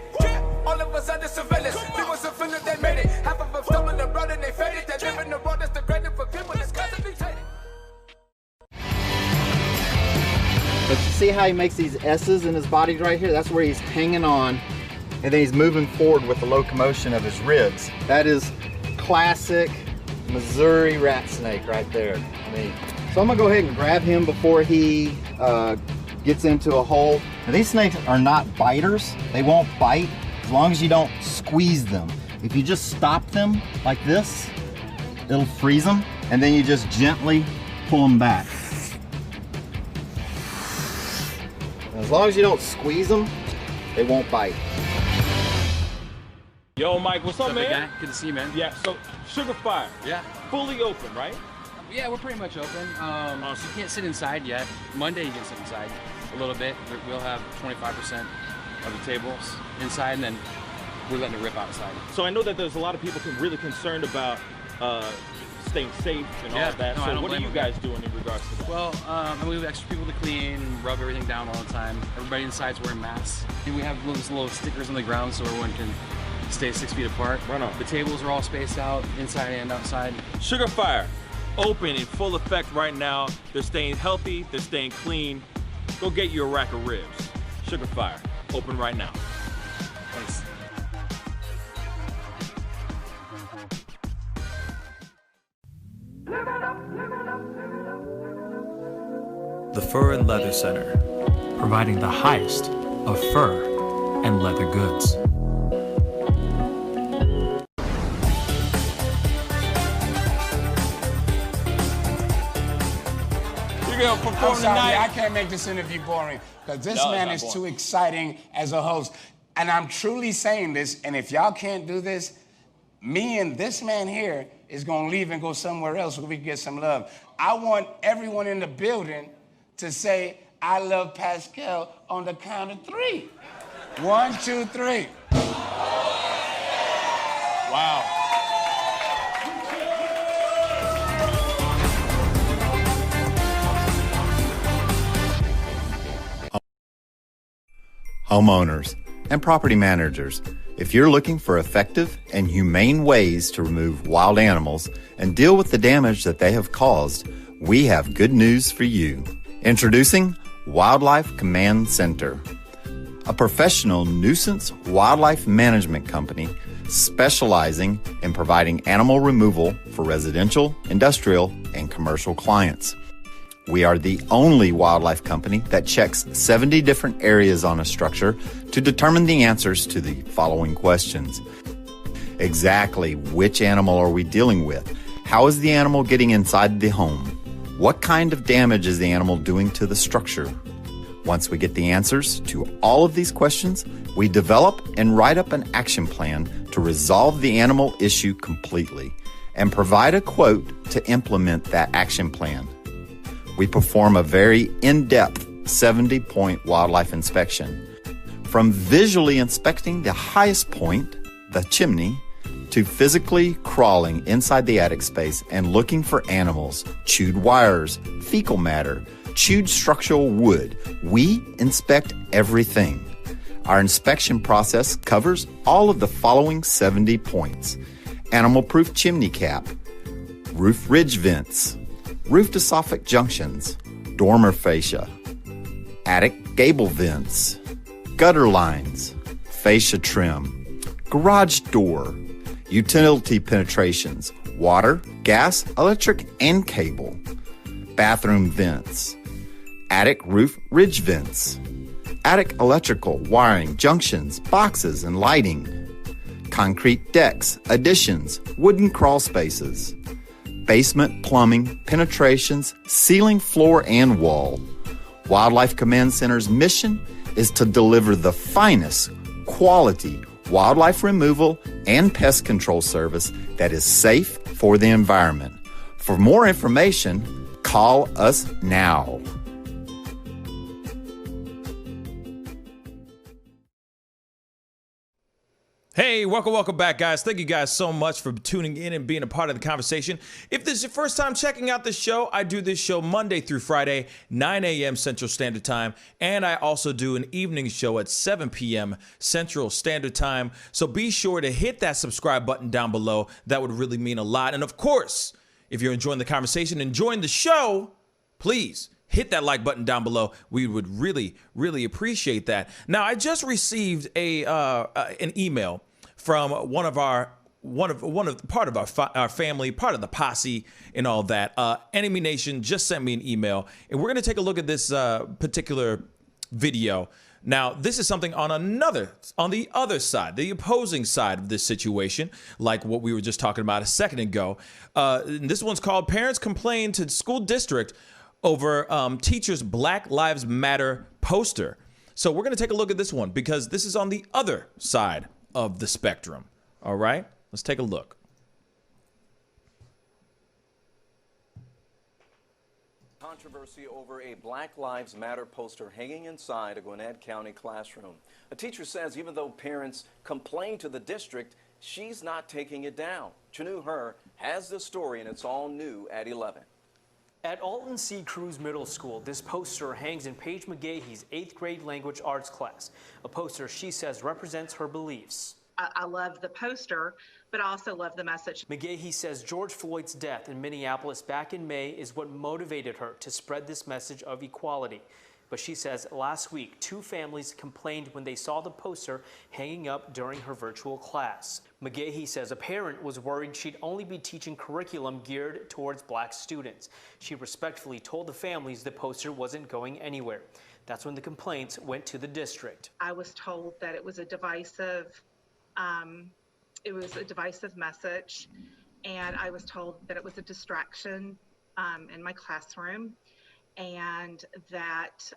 All of us under surveillance. People some feelings they made it. Half of them stumbling the road and they faded. They live in the world that's degraded for people that's constantly hated. But you see how he makes these S's in his body right here? That's where he's hanging on, and then he's moving forward with the locomotion of his ribs. That is classic Missouri rat snake right there. I mean, so I'm gonna go ahead and grab him before he gets into a hole. Now, these snakes are not biters. They won't bite as long as you don't squeeze them. If you just stop them like this, it'll freeze them, and then you just gently pull them back. As long as you don't squeeze them, they won't bite. Yo, Mike, what's up, man? Guy? Good to see you, man. Yeah, so Sugar Fire. Yeah. Fully open, right? Yeah, we're pretty much open. So you can't sit inside yet. Monday you can sit inside a little bit. We'll have 25% of the tables inside, and then we're letting it rip outside. So I know that there's a lot of people really concerned about staying safe and all that. No, so what are you guys doing in regards to that? Well, we have extra people to clean and rub everything down all the time. Everybody inside's wearing masks. And we have those little stickers on the ground so everyone can stay 6 feet apart. Right on. The tables are all spaced out, inside and outside. Sugar Fire, open in full effect right now. They're staying healthy, they're staying clean. Go get you a rack of ribs. Sugar Fire, open right now. Thanks. The Fur and Leather Center, providing the highest of fur and leather goods. You're going to I'm perform sorry, tonight. I can't make this interview boring because this No, it's man not is boring. too exciting as a host. And I'm truly saying this, and if y'all can't do this, me and this man here is gonna leave and go somewhere else where we can get some love. I want everyone in the building to say, I love Pascal on the count of 3. 1, 2, 3. Wow. Homeowners and property managers, if you're looking for effective and humane ways to remove wild animals and deal with the damage that they have caused, we have good news for you. Introducing Wildlife Command Center, a professional nuisance wildlife management company specializing in providing animal removal for residential, industrial, and commercial clients. We are the only wildlife company that checks 70 different areas on a structure to determine the answers to the following questions. Exactly which animal are we dealing with? How is the animal getting inside the home? What kind of damage is the animal doing to the structure? Once we get the answers to all of these questions, we develop and write up an action plan to resolve the animal issue completely and provide a quote to implement that action plan. We perform a very in-depth 70-point wildlife inspection. From visually inspecting the highest point, the chimney, to physically crawling inside the attic space and looking for animals, chewed wires, fecal matter, chewed structural wood. We inspect everything. Our inspection process covers all of the following 70 points: animal-proof chimney cap, roof ridge vents, roof to soffit junctions, dormer fascia, attic gable vents, gutter lines, fascia trim, garage door, utility penetrations, water, gas, electric, and cable, bathroom vents, attic roof ridge vents, attic electrical, wiring, junctions, boxes, and lighting, concrete decks, additions, wooden crawl spaces, basement plumbing, penetrations, ceiling, floor, and wall. Wildlife Command Center's mission is to deliver the finest quality wildlife removal and pest control service that is safe for the environment. For more information, call us now. Hey, welcome back, guys. Thank you guys so much for tuning in and being a part of the conversation. If this is your first time checking out the show, I do this show Monday through Friday, 9 a.m. Central Standard Time, and I also do an evening show at 7 p.m. Central Standard Time. So be sure to hit that subscribe button down below. That would really mean a lot. And of course, if you're enjoying the conversation, enjoying the show, please hit that like button down below. We would really, really appreciate that. Now, I just received an email from part of our family, part of the posse, and all that. Enemy Nation just sent me an email, and we're going to take a look at this particular video. Now, this is something on the other side, the opposing side of this situation, like what we were just talking about a second ago. This one's called "Parents Complain to School District Over Teachers' Black Lives Matter Poster." So we're going to take a look at this one because this is on the other side of the spectrum. All right, let's take a look. Controversy over a Black Lives Matter poster hanging inside a Gwinnett County classroom. A teacher says even though parents complain to the district, she's not taking it down. Chanu Her has the story, and it's all new at 11. At Alton C. Cruz Middle School, this poster hangs in Paige McGahee's 8th grade language arts class. A poster she says represents her beliefs. I love the poster, but I also love the message. McGahee says George Floyd's death in Minneapolis back in May is what motivated her to spread this message of equality. But she says last week, 2 families complained when they saw the poster hanging up during her virtual class. McGahee says a parent was worried she'd only be teaching curriculum geared towards black students. She respectfully told the families the poster wasn't going anywhere. That's when the complaints went to the district. I was told that it was a divisive message, and I was told that it was a distraction in my classroom, and that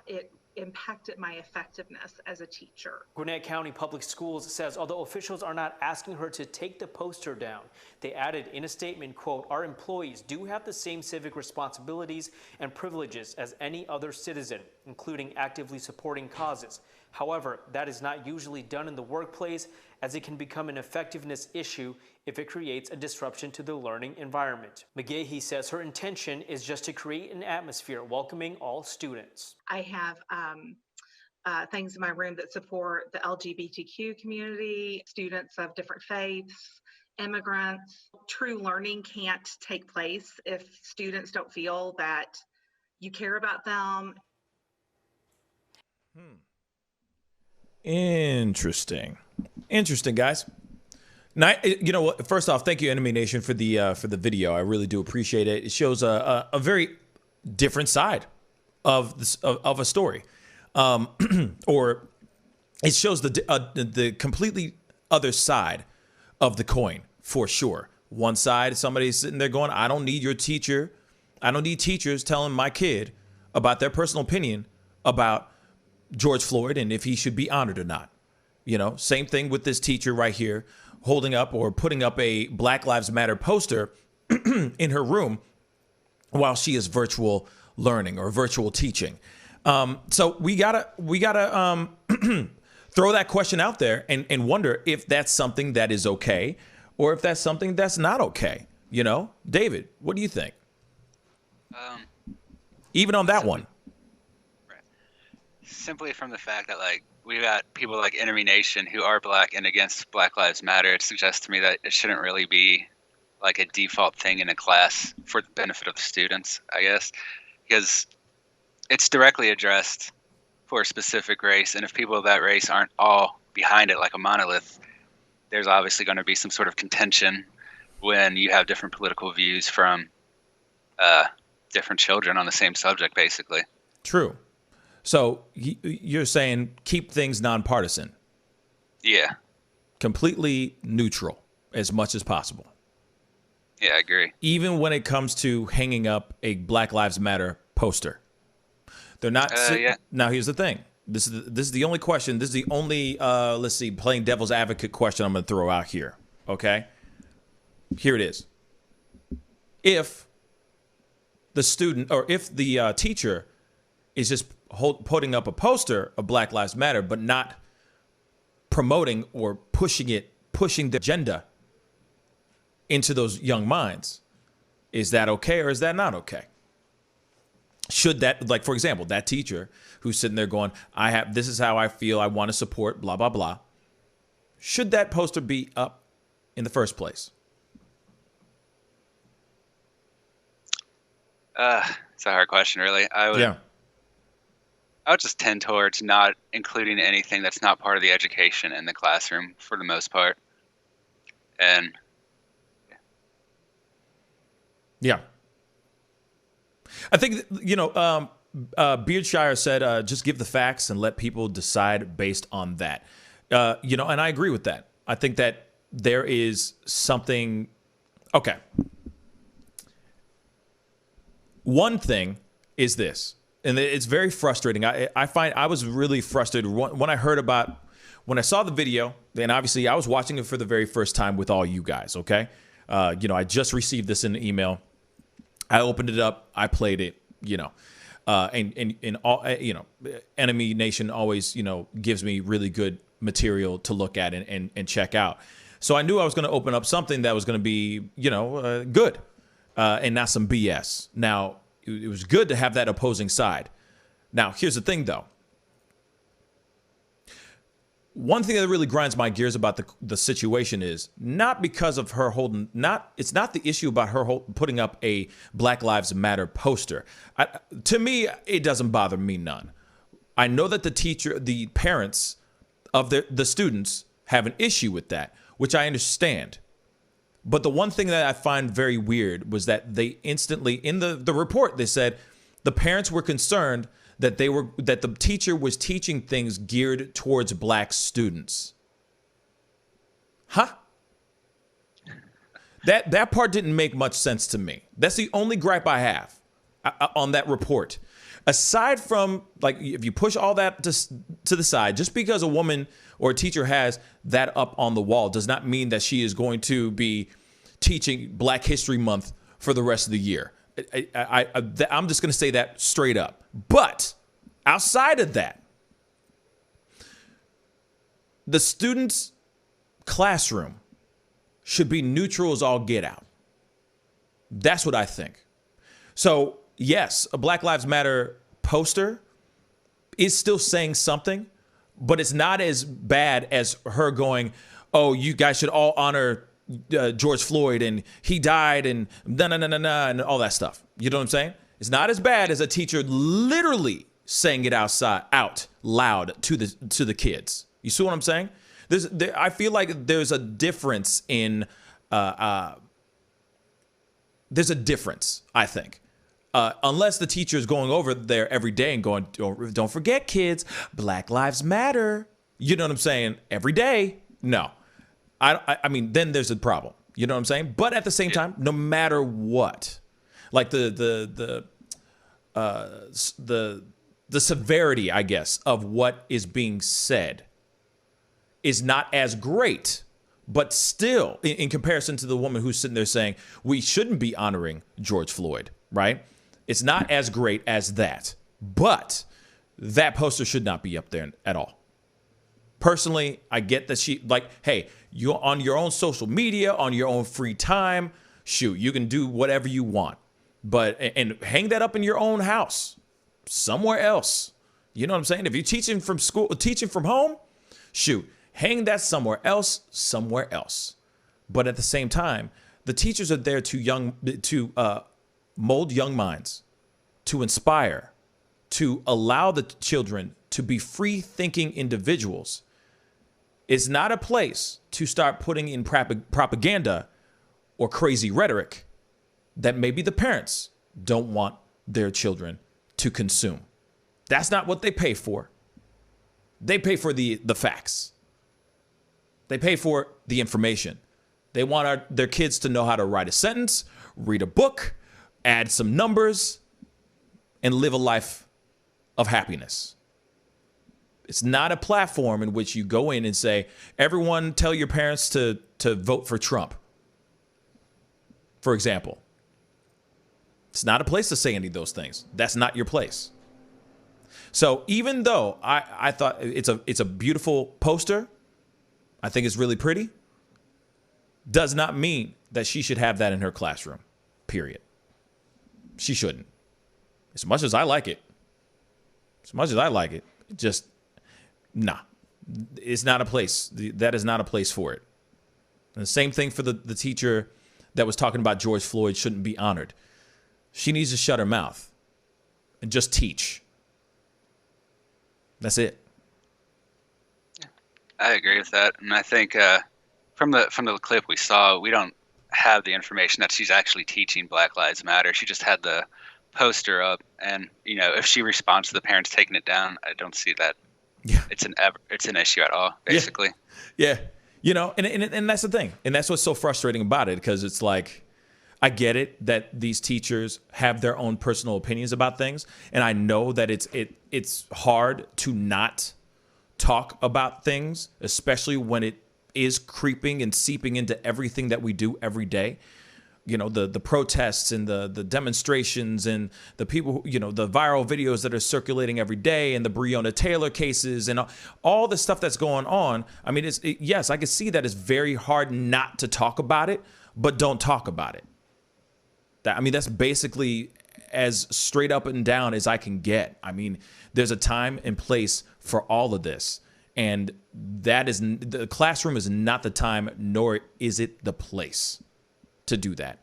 it impacted my effectiveness as a teacher. Gwinnett County Public Schools says although officials are not asking her to take the poster down, they added in a statement, quote, "Our employees do have the same civic responsibilities and privileges as any other citizen, including actively supporting causes. However, that is not usually done in the workplace, as it can become an effectiveness issue if it creates a disruption to the learning environment." McGahee says her intention is just to create an atmosphere welcoming all students. I have things in my room that support the LGBTQ community, students of different faiths, immigrants. True learning can't take place if students don't feel that you care about them. Interesting, guys. Now, you know what? First off, thank you, Enemy Nation, for the video. I really do appreciate it. It shows a very different side of a story, or it shows the completely other side of the coin for sure. One side, somebody's sitting there going, "I don't need your teacher. I don't need teachers telling my kid about their personal opinion about George Floyd and if he should be honored or not." You know, same thing with this teacher right here holding up or putting up a Black Lives Matter poster in her room while she is virtual learning or virtual teaching. So we gotta throw that question out there and wonder if that's something that is okay or if that's something that's not okay. You know, David, what do you think? Even on that one. Simply from the fact that, like, we got people like Enemy Nation who are black and against Black Lives Matter, it suggests to me that it shouldn't really be like a default thing in a class for the benefit of the students, I guess, because it's directly addressed for a specific race. And if people of that race aren't all behind it like a monolith, there's obviously going to be some sort of contention when you have different political views from different children on the same subject, basically. True. So you're saying keep things nonpartisan. Yeah. Completely neutral as much as possible. Yeah, I agree. Even when it comes to hanging up a Black Lives Matter poster. They're not. Yeah. Now, here's the thing. This is the only question. This is the only, let's see, playing devil's advocate question I'm going to throw out here. Okay? Here it is. If the student or if the teacher is just putting up a poster of Black Lives Matter, but not promoting or pushing the agenda into those young minds, is that okay or is that not okay? Should that, like, for example, that teacher who's sitting there going, this is how I feel, I want to support, blah, blah, blah. Should that poster be up in the first place? It's a hard question, really. I would just tend towards not including anything that's not part of the education in the classroom for the most part. And yeah. I think, Beardshire said, just give the facts and let people decide based on that. And I agree with that. I think that there is something. Okay. One thing is this, and it's very frustrating. I find I was really frustrated when I saw the video, and obviously I was watching it for the very first time with all you guys. Okay. I just received this in an email. I opened it up. I played it, and all, Enemy Nation always, gives me really good material to look at and check out. So I knew I was going to open up something that was going to be, good, and not some BS. Now, it was good to have that opposing side. Now, here's the thing, though. one thing that really grinds my gears about the situation is not because of her holding, it's not the issue about her putting up a Black Lives Matter poster. To me, it doesn't bother me none. I know that the parents of the students have an issue with that, which I understand. But the one thing that I find very weird was that they instantly, in the report, they said the parents were concerned that the teacher was teaching things geared towards Black students. Huh? That part didn't make much sense to me. That's the only gripe I have on that report. Aside from, like, if you push all that to the side, just because a woman or a teacher has that up on the wall does not mean that she is going to be teaching Black History Month for the rest of the year. I'm just going to say that straight up. But outside of that, the students' classroom should be neutral as all get out. That's what I think. So, yes, a Black Lives Matter poster is still saying something, but it's not as bad as her going, oh, you guys should all honor George Floyd and he died and and all that stuff. You know what I'm saying? It's not as bad as a teacher literally saying it out loud to the kids. You see what I'm saying? I feel like there's a difference in there's a difference, I think. Unless the teacher is going over there every day and going, don't forget, kids, Black Lives Matter. You know what I'm saying? Every day. No. I mean, then there's a problem. You know what I'm saying? But at the same time, no matter what, like the severity, I guess, of what is being said is not as great. But still, in comparison to the woman who's sitting there saying we shouldn't be honoring George Floyd, right? It's not as great as that. But that poster should not be up there at all. Personally, I get that hey, you're on your own social media, on your own free time, shoot, you can do whatever you want. And hang that up in your own house, somewhere else. You know what I'm saying? If you're teaching from school, teaching from home, shoot, hang that somewhere else. But at the same time, the teachers are there to mold young minds, to inspire, to allow the children to be free-thinking individuals. It's not a place to start putting in propaganda or crazy rhetoric that maybe the parents don't want their children to consume. That's not what they pay for. They pay for the facts. They pay for the information. They want their kids to know how to write a sentence, read a book, add some numbers, and live a life of happiness. It's not a platform in which you go in and say, everyone tell your parents to vote for Trump, for example. It's not a place to say any of those things. That's not your place. So even though I thought it's a beautiful poster, I think it's really pretty, does not mean that she should have that in her classroom, period. She shouldn't. As much as I like it, just, nah, it's not a place. That is not a place for it. And the same thing for the teacher that was talking about George Floyd shouldn't be honored. She needs to shut her mouth and just teach. That's it. I agree with that, and I think from the clip we saw, we don't have the information that she's actually teaching Black Lives Matter. She just had the poster up, and if she responds to the parents taking it down, I don't see that. Yeah, it's an issue at all, basically. Yeah. And that's the thing, and that's what's so frustrating about it, because it's like, I get it that these teachers have their own personal opinions about things, and I know that it's hard to not talk about things, especially when it is creeping and seeping into everything that we do every day. The protests and the demonstrations and the people, the viral videos that are circulating every day, and the Breonna Taylor cases and all the stuff that's going on. I mean, yes, I can see that it's very hard not to talk about it, but don't talk about it. That's basically as straight up and down as I can get. I mean, there's a time and place for all of this. And the classroom is not the time, nor is it the place to do that.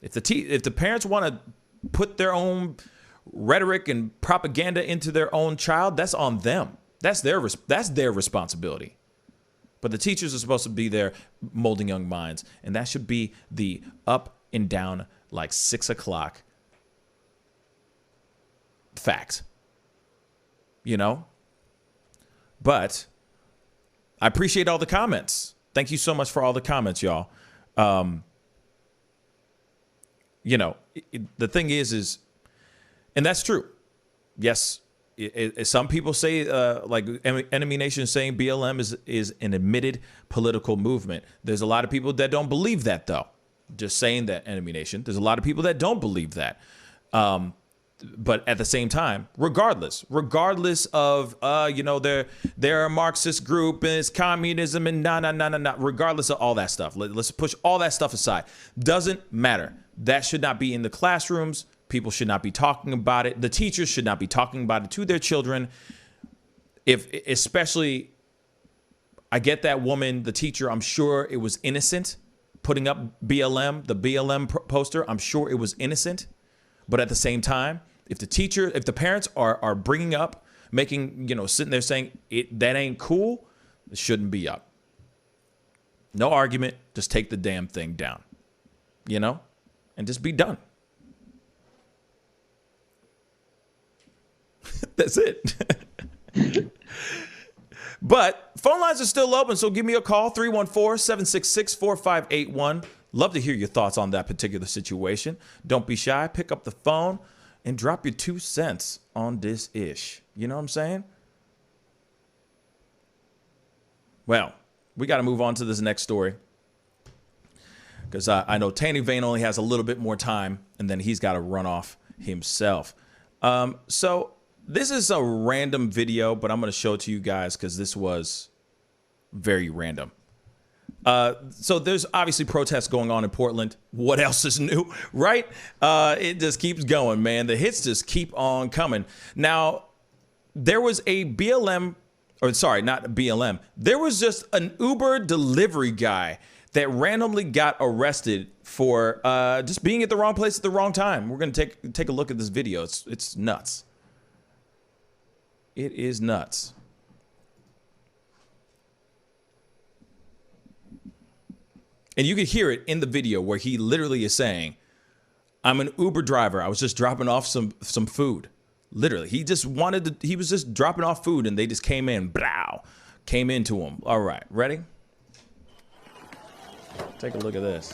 If the parents want to put their own rhetoric and propaganda into their own child, that's on them. That's their responsibility. But the teachers are supposed to be there molding young minds, and that should be the up and down like 6 o'clock fact. You know? But I appreciate all the comments. Thank you so much for all the comments, y'all. You know, the thing is, and that's true. Yes, some people say, like Enemy Nation is saying BLM is an admitted political movement. There's a lot of people that don't believe that, though. Just saying that, Enemy Nation. There's a lot of people that don't believe that. But at the same time, regardless of, you know, they're a Marxist group and it's communism and nah. Regardless of all that stuff, let's push all that stuff aside. Doesn't matter. That should not be in the classrooms. People should not be talking about it. The teachers should not be talking about it to their children. Especially, I get that woman, the teacher, I'm sure it was innocent, putting up the BLM poster. I'm sure it was innocent. But at the same time, if the parents are bringing up, making, you know, sitting there saying that ain't cool, it shouldn't be up. No argument. Just take the damn thing down, you know, and just be done. That's it. But phone lines are still open, so give me a call, 314-766-4581. Love to hear your thoughts on that particular situation. Don't be shy. Pick up the phone and drop your 2 cents on this ish. You know what I'm saying? Well, we got to move on to this next story, because I know Tanny Vane only has a little bit more time, and then he's got to run off himself. So this is a random video, but I'm going to show it to you guys because this was very random. So there's obviously protests going on in Portland. What else is new, right? It just keeps going, man. The hits just keep on coming. Now, there was a BLM, or sorry, not BLM. There was just an Uber delivery guy that randomly got arrested for just being at the wrong place at the wrong time. We're going to take a look at this video. It's nuts. It is nuts. And you could hear it in the video where he literally is saying, I'm an Uber driver. I was just dropping off some food. Literally, he was just dropping off food and they just came in, came into him. All right, ready? Take a look at this.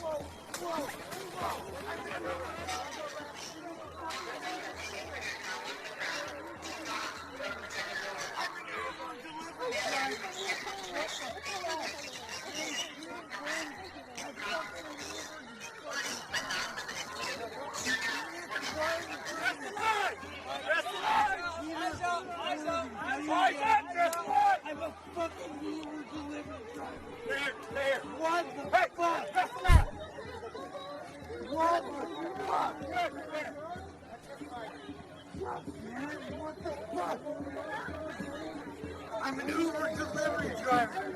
I'm an Uber delivery driver.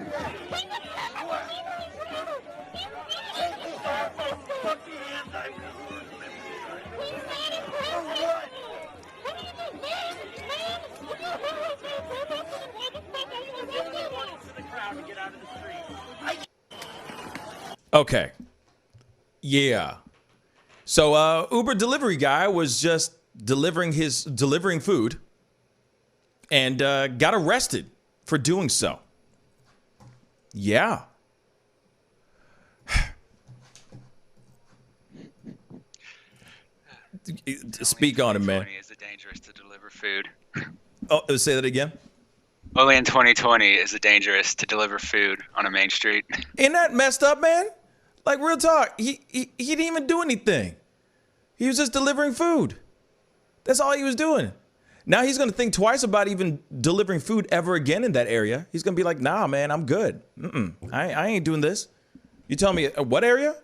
Okay. Yeah. So Uber delivery guy was just delivering food and got arrested for doing so. Yeah. Speak on it, man. Is it dangerous to deliver food? Oh, say that again. Only in 2020 is it dangerous to deliver food on a main street. Ain't that messed up, man? Like, real talk. He didn't even do anything. He was just delivering food. That's all he was doing. Now he's going to think twice about even delivering food ever again in that area. He's going to be like, nah, man, I'm good. I ain't doing this. You tell me, what area?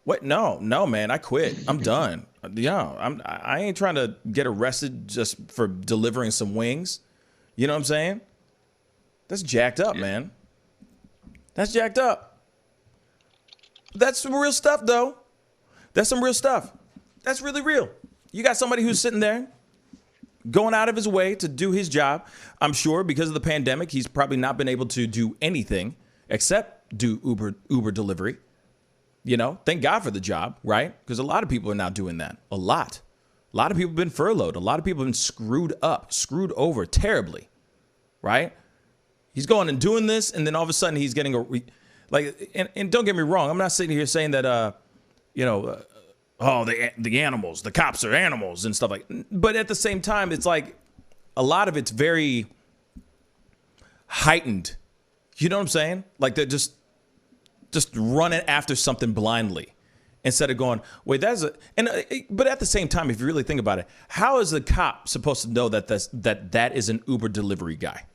What? No, man, I quit. I'm done. Yeah, I ain't trying to get arrested just for delivering some wings. You know what I'm saying? That's jacked up, man. That's jacked up. That's some real stuff, though. That's some real stuff. That's really real. You got somebody who's sitting there going out of his way to do his job. I'm sure because of the pandemic, he's probably not been able to do anything except do Uber delivery. You know, thank God for the job, right? Because a lot of people are now doing that. A lot of people have been furloughed. A lot of people have been screwed over terribly, right? He's going and doing this, and then all of a sudden he's getting and don't get me wrong, I'm not sitting here saying that, the animals, the cops are animals and stuff like. But at the same time, it's like a lot of it's very heightened. You know what I'm saying? Like they're just running after something blindly instead of going, wait, but at the same time, if you really think about it, how is the cop supposed to know that that is an Uber delivery guy?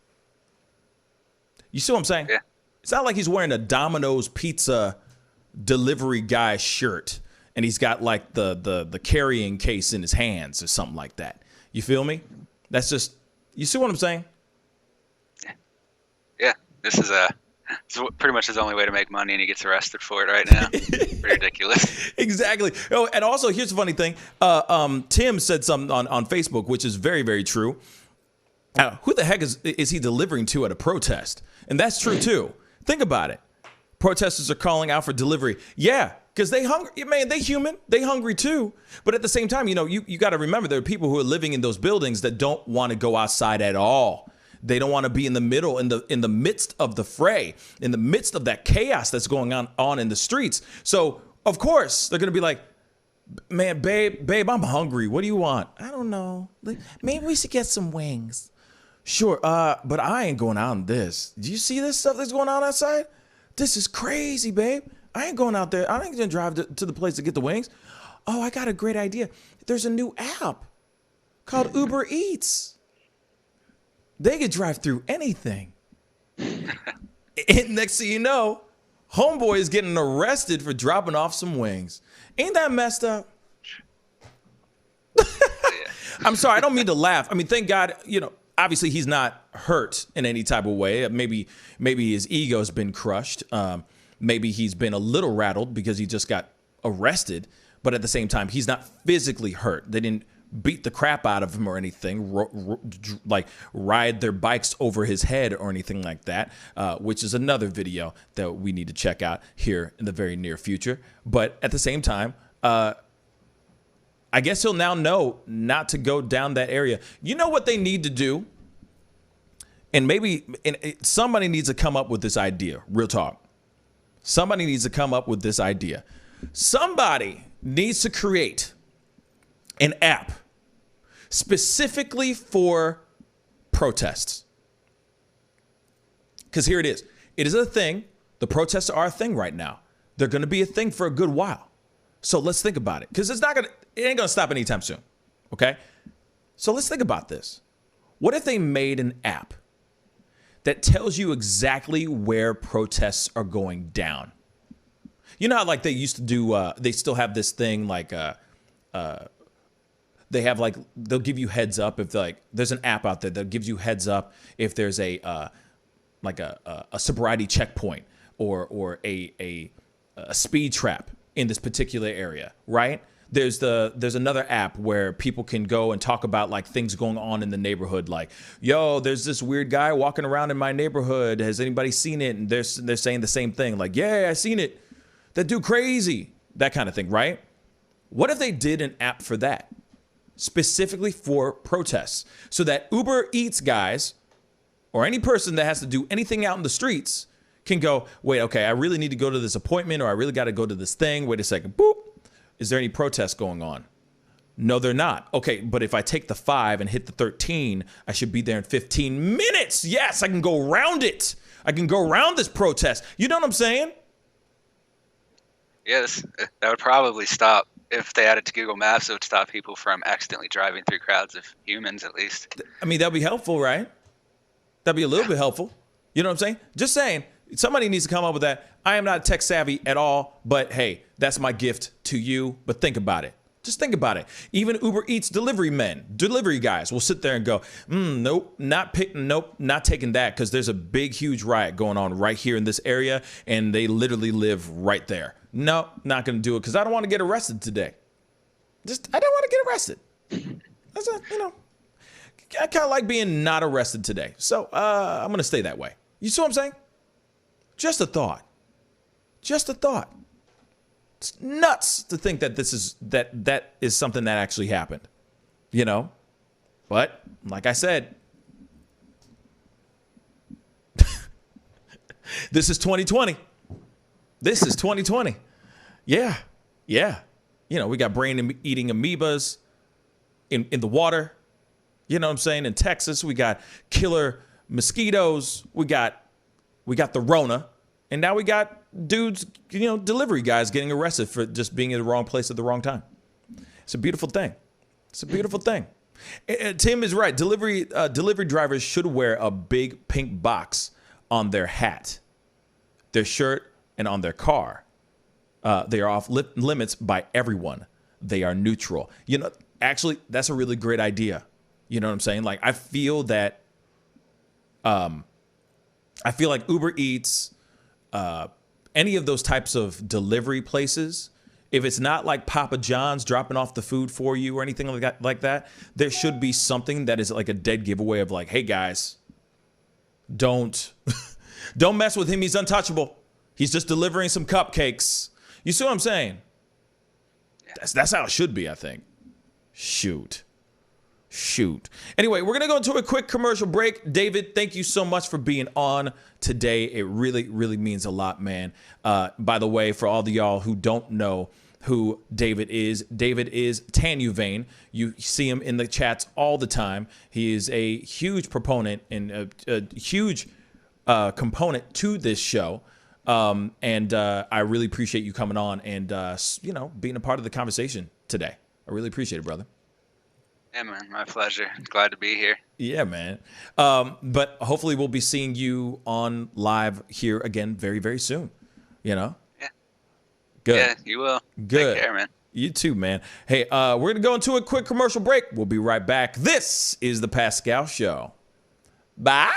You see what I'm saying? Yeah. It's not like he's wearing a Domino's pizza delivery guy shirt and he's got like the carrying case in his hands or something like that. You feel me? That's just, you see what I'm saying? Yeah. This is pretty much his only way to make money, and he gets arrested for it right now. Pretty ridiculous. Exactly. Oh, and also, here's the funny thing. Tim said something on Facebook, which is very, very true. Who the heck is he delivering to at a protest? And that's true, too. Think about it. Protesters are calling out for delivery. Yeah, because they hungry. Man, they human. They hungry, too. But at the same time, you got to remember there are people who are living in those buildings that don't want to go outside at all. They don't want to be in the middle, in the midst of the fray, in the midst of that chaos that's going on in the streets. So, of course, they're going to be like, man, babe, I'm hungry. What do you want? I don't know. Maybe we should get some wings. Sure, but I ain't going out on this. Do you see this stuff that's going on outside? This is crazy, babe. I ain't going out there. I ain't going to drive to the place to get the wings. Oh, I got a great idea. There's a new app called Uber Eats. They could drive through anything. And next thing you know, homeboy is getting arrested for dropping off some wings. Ain't that messed up? I'm sorry, I don't mean to laugh. I mean, thank God, obviously he's not hurt in any type of way. Maybe his ego's been crushed. Maybe he's been a little rattled because he just got arrested. But at the same time, he's not physically hurt. They didn't beat the crap out of him or anything, like ride their bikes over his head or anything like that, which is another video that we need to check out here in the very near future. But at the same time, I guess he'll now know not to go down that area. You know what they need to do? And somebody needs to come up with this idea. Real talk. Somebody needs to come up with this idea. Somebody needs to create an app specifically for protests. Because here it is. It is a thing. The protests are a thing right now. They're going to be a thing for a good while. So let's think about it. Because it ain't going to stop anytime soon. Okay? So let's think about this. What if they made an app that tells you exactly where protests are going down? You know how like they used to do, they still have this thing like, they have like, they'll give you heads up if there's an app out there that gives you heads up if there's a sobriety checkpoint or a speed trap in this particular area, right? There's another app where people can go and talk about like things going on in the neighborhood. Like, yo, there's this weird guy walking around in my neighborhood. Has anybody seen it? And they're saying the same thing. Like, yeah, I seen it. That dude crazy. That kind of thing, right? What if they did an app for that? Specifically for protests. So that Uber Eats guys or any person that has to do anything out in the streets can go, wait, okay, I really need to go to this appointment or I really got to go to this thing. Wait a second. Boop. Is there any protests going on? No, they're not. Okay, but if I take the 5 and hit the 13, I should be there in 15 minutes. Yes, I can go around it. I can go around this protest. You know what I'm saying? Yes, that would probably stop. If they added to Google Maps, it would stop people from accidentally driving through crowds of humans, at least. I mean, that'd be helpful, right? That'd be a little bit helpful. You know what I'm saying? Just saying. Somebody needs to come up with that. I am not tech savvy at all, but hey, that's my gift to you. But think about it. Just think about it. Even Uber Eats delivery guys will sit there and go, nope, not taking that because there's a big, huge riot going on right here in this area, and they literally live right there. No, not going to do it because I don't want to get arrested today. I don't want to get arrested. I kind of like being not arrested today. So I'm going to stay that way. You see what I'm saying? Just a thought. Just a thought. It's nuts to think that that is something that actually happened, you know? But like I said, this is 2020. This is 2020. Yeah. You know, we got brain-eating amoebas in the water. You know what I'm saying? In Texas, we got killer mosquitoes. We got the Rona. And now we got dudes, you know, delivery guys getting arrested for just being in the wrong place at the wrong time. It's a beautiful thing. It's a beautiful thing. Tim is right. Delivery drivers should wear a big pink box on their hat, their shirt, and on their car. They are off limits by everyone. They are neutral. You know, actually, that's a really great idea. You know what I'm saying? Like, I feel like Uber Eats, any of those types of delivery places, if it's not like Papa John's dropping off the food for you or anything like that, there should be something that is like a dead giveaway of like, hey guys, don't mess with him. He's untouchable. He's just delivering some cupcakes. You see what I'm saying? That's how it should be, I think. Shoot. Anyway, we're going to go into a quick commercial break. David, thank you so much for being on today. It really, really means a lot, man. By the way, for all of y'all who don't know who David is Tanuvane. You see him in the chats all the time. He is a huge proponent and a huge component to this show. And I really appreciate you coming on and, being a part of the conversation today. I really appreciate it, brother. Yeah, man, my pleasure. Glad to be here. Yeah, man. But hopefully we'll be seeing you on live here again very, very soon. You know? Yeah. Good. Yeah, you will. Good. Take care, man. You too, man. Hey, we're going to go into a quick commercial break. We'll be right back. This is The Pascal Show. Bye.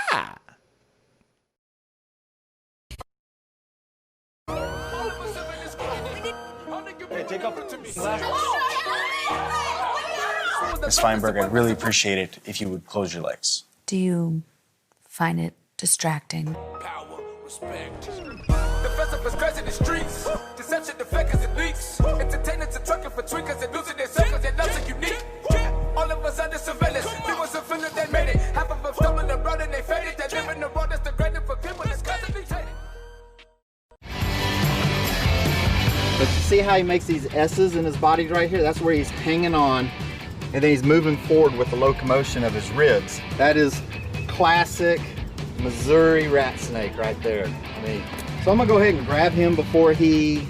Hey, take off Ms. Feinberg, I'd really appreciate it if you would close your legs. Do you find it distracting? Power, respect. The festivals crazy in the streets. Deception, the fakers and leaks. Entertainers and trucking for tweakers and losing their suckers and nothing unique. All of us under surveillance. There was a feeling that made it. Half of them stumbling around and they faded. They live in the world that's degraded for people that's constantly hated. But you see how he makes these S's in his body right here? That's where he's hanging on. And then he's moving forward with the locomotion of his ribs. That is classic Missouri rat snake right there. So I'm gonna go ahead and grab him before he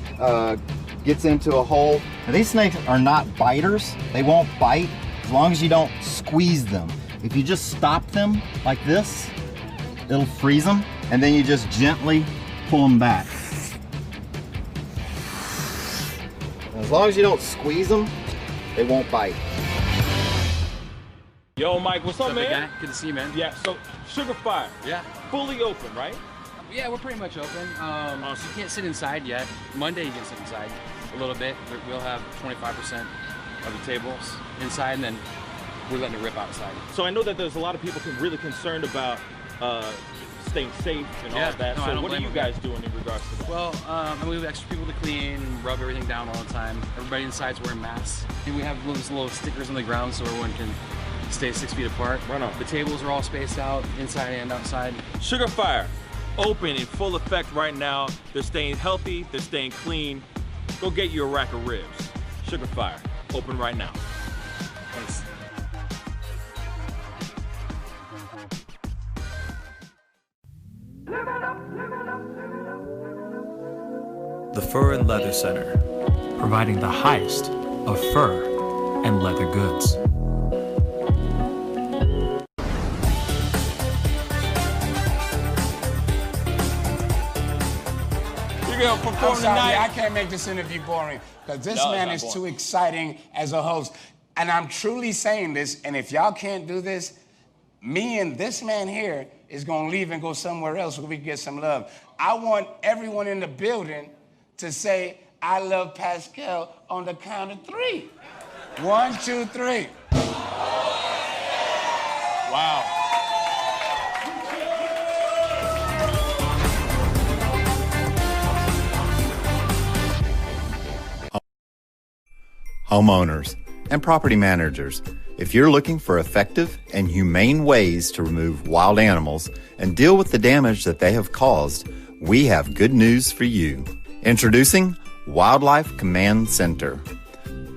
gets into a hole. Now, these snakes are not biters. They won't bite as long as you don't squeeze them. If you just stop them like this, it'll freeze them, and then you just gently pull them back. As long as you don't squeeze them, they won't bite. Yo, Mike, what's up, man? Guy? Good to see you, man. Yeah, so Sugar Fire. Yeah. Fully open, right? Yeah, we're pretty much open. So you can't sit inside yet. Monday you can sit inside a little bit. We'll have 25% of the tables inside, and then we're letting it rip outside. So I know that there's a lot of people really concerned about staying safe and all that. So what are you guys doing in regards to that? Well, we have extra people to clean and rub everything down all the time. Everybody inside's wearing masks. And we have those little stickers on the ground so everyone can stay 6 feet apart. Right on. The tables are all spaced out, inside and outside. Sugar Fire, open in full effect right now. They're staying healthy, they're staying clean. Go get you a rack of ribs. Sugar Fire, open right now. Thanks. The Fur and Leather Center, providing the highest of fur and leather goods. You're going to perform I'm sorry, tonight? I can't make this interview boring because this No, it's man not is boring. too exciting as a host. And I'm truly saying this, and if y'all can't do this, me and this man here is going to leave and go somewhere else where we can get some love. I want everyone in the building to say, I love Pascal on the count of 3. 1, 2, 3. Wow. Homeowners and property managers, if you're looking for effective and humane ways to remove wild animals and deal with the damage that they have caused, we have good news for you. Introducing Wildlife Command Center,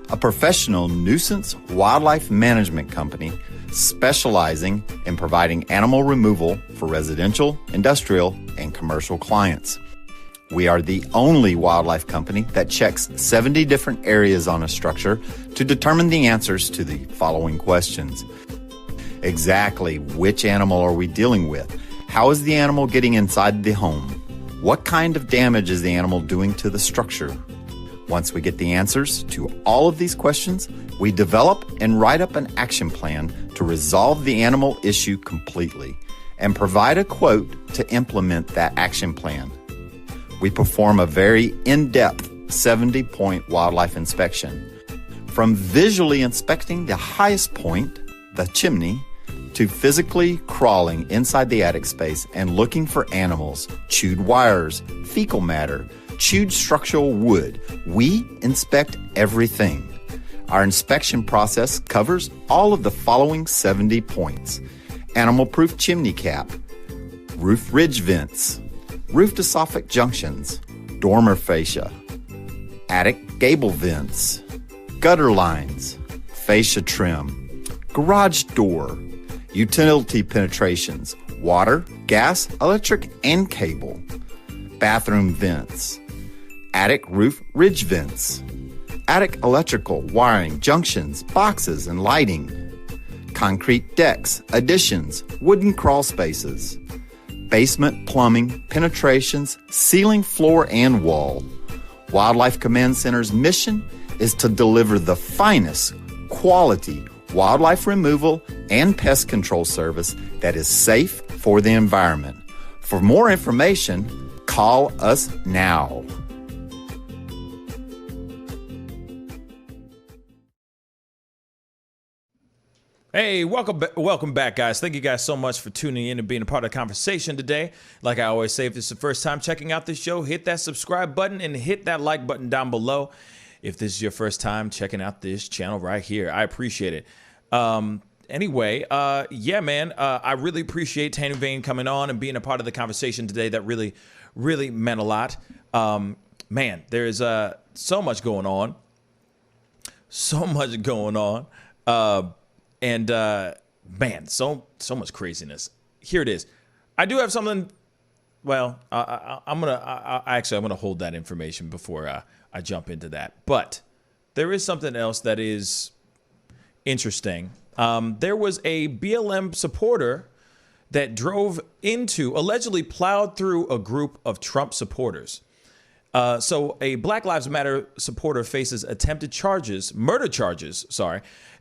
a professional nuisance wildlife management company specializing in providing animal removal for residential, industrial, and commercial clients. We are the only wildlife company that checks 70 different areas on a structure to determine the answers to the following questions. Exactly which animal are we dealing with? How is the animal getting inside the home? What kind of damage is the animal doing to the structure? Once we get the answers to all of these questions, we develop and write up an action plan to resolve the animal issue completely and provide a quote to implement that action plan. We perform a very in-depth 70-point wildlife inspection. From visually inspecting the highest point, the chimney, to physically crawling inside the attic space and looking for animals, chewed wires, fecal matter, chewed structural wood, we inspect everything. Our inspection process covers all of the following 70 points: animal-proof chimney cap, roof ridge vents, roof to soffit junctions, dormer fascia, attic gable vents, gutter lines, fascia trim, garage door, utility penetrations, water, gas, electric, and cable, bathroom vents, attic roof ridge vents, attic electrical, wiring, junctions, boxes, and lighting, concrete decks, additions, wooden crawl spaces, basement plumbing, penetrations, ceiling, floor, and wall. Wildlife Command Center's mission is to deliver the finest quality wildlife removal and pest control service that is safe for the environment. For more information, call us now. Hey, welcome back, guys. Thank you guys so much for tuning in and being a part of the conversation today. Like I always say, if this is the first time checking out this show, hit that subscribe button and hit that like button down below. If this is your first time checking out this channel right here, I appreciate it. Anyway, yeah, man, I really appreciate Tanner Vane coming on and being a part of the conversation today. That really, really meant a lot. Man, there's so much going on. So much going on. And man, so much craziness. Here it is. I do have something. Well, I'm gonna hold that information before I jump into that. But there is something else that is interesting. There was a BLM supporter that allegedly plowed through a group of Trump supporters. So a Black Lives Matter supporter faces murder charges,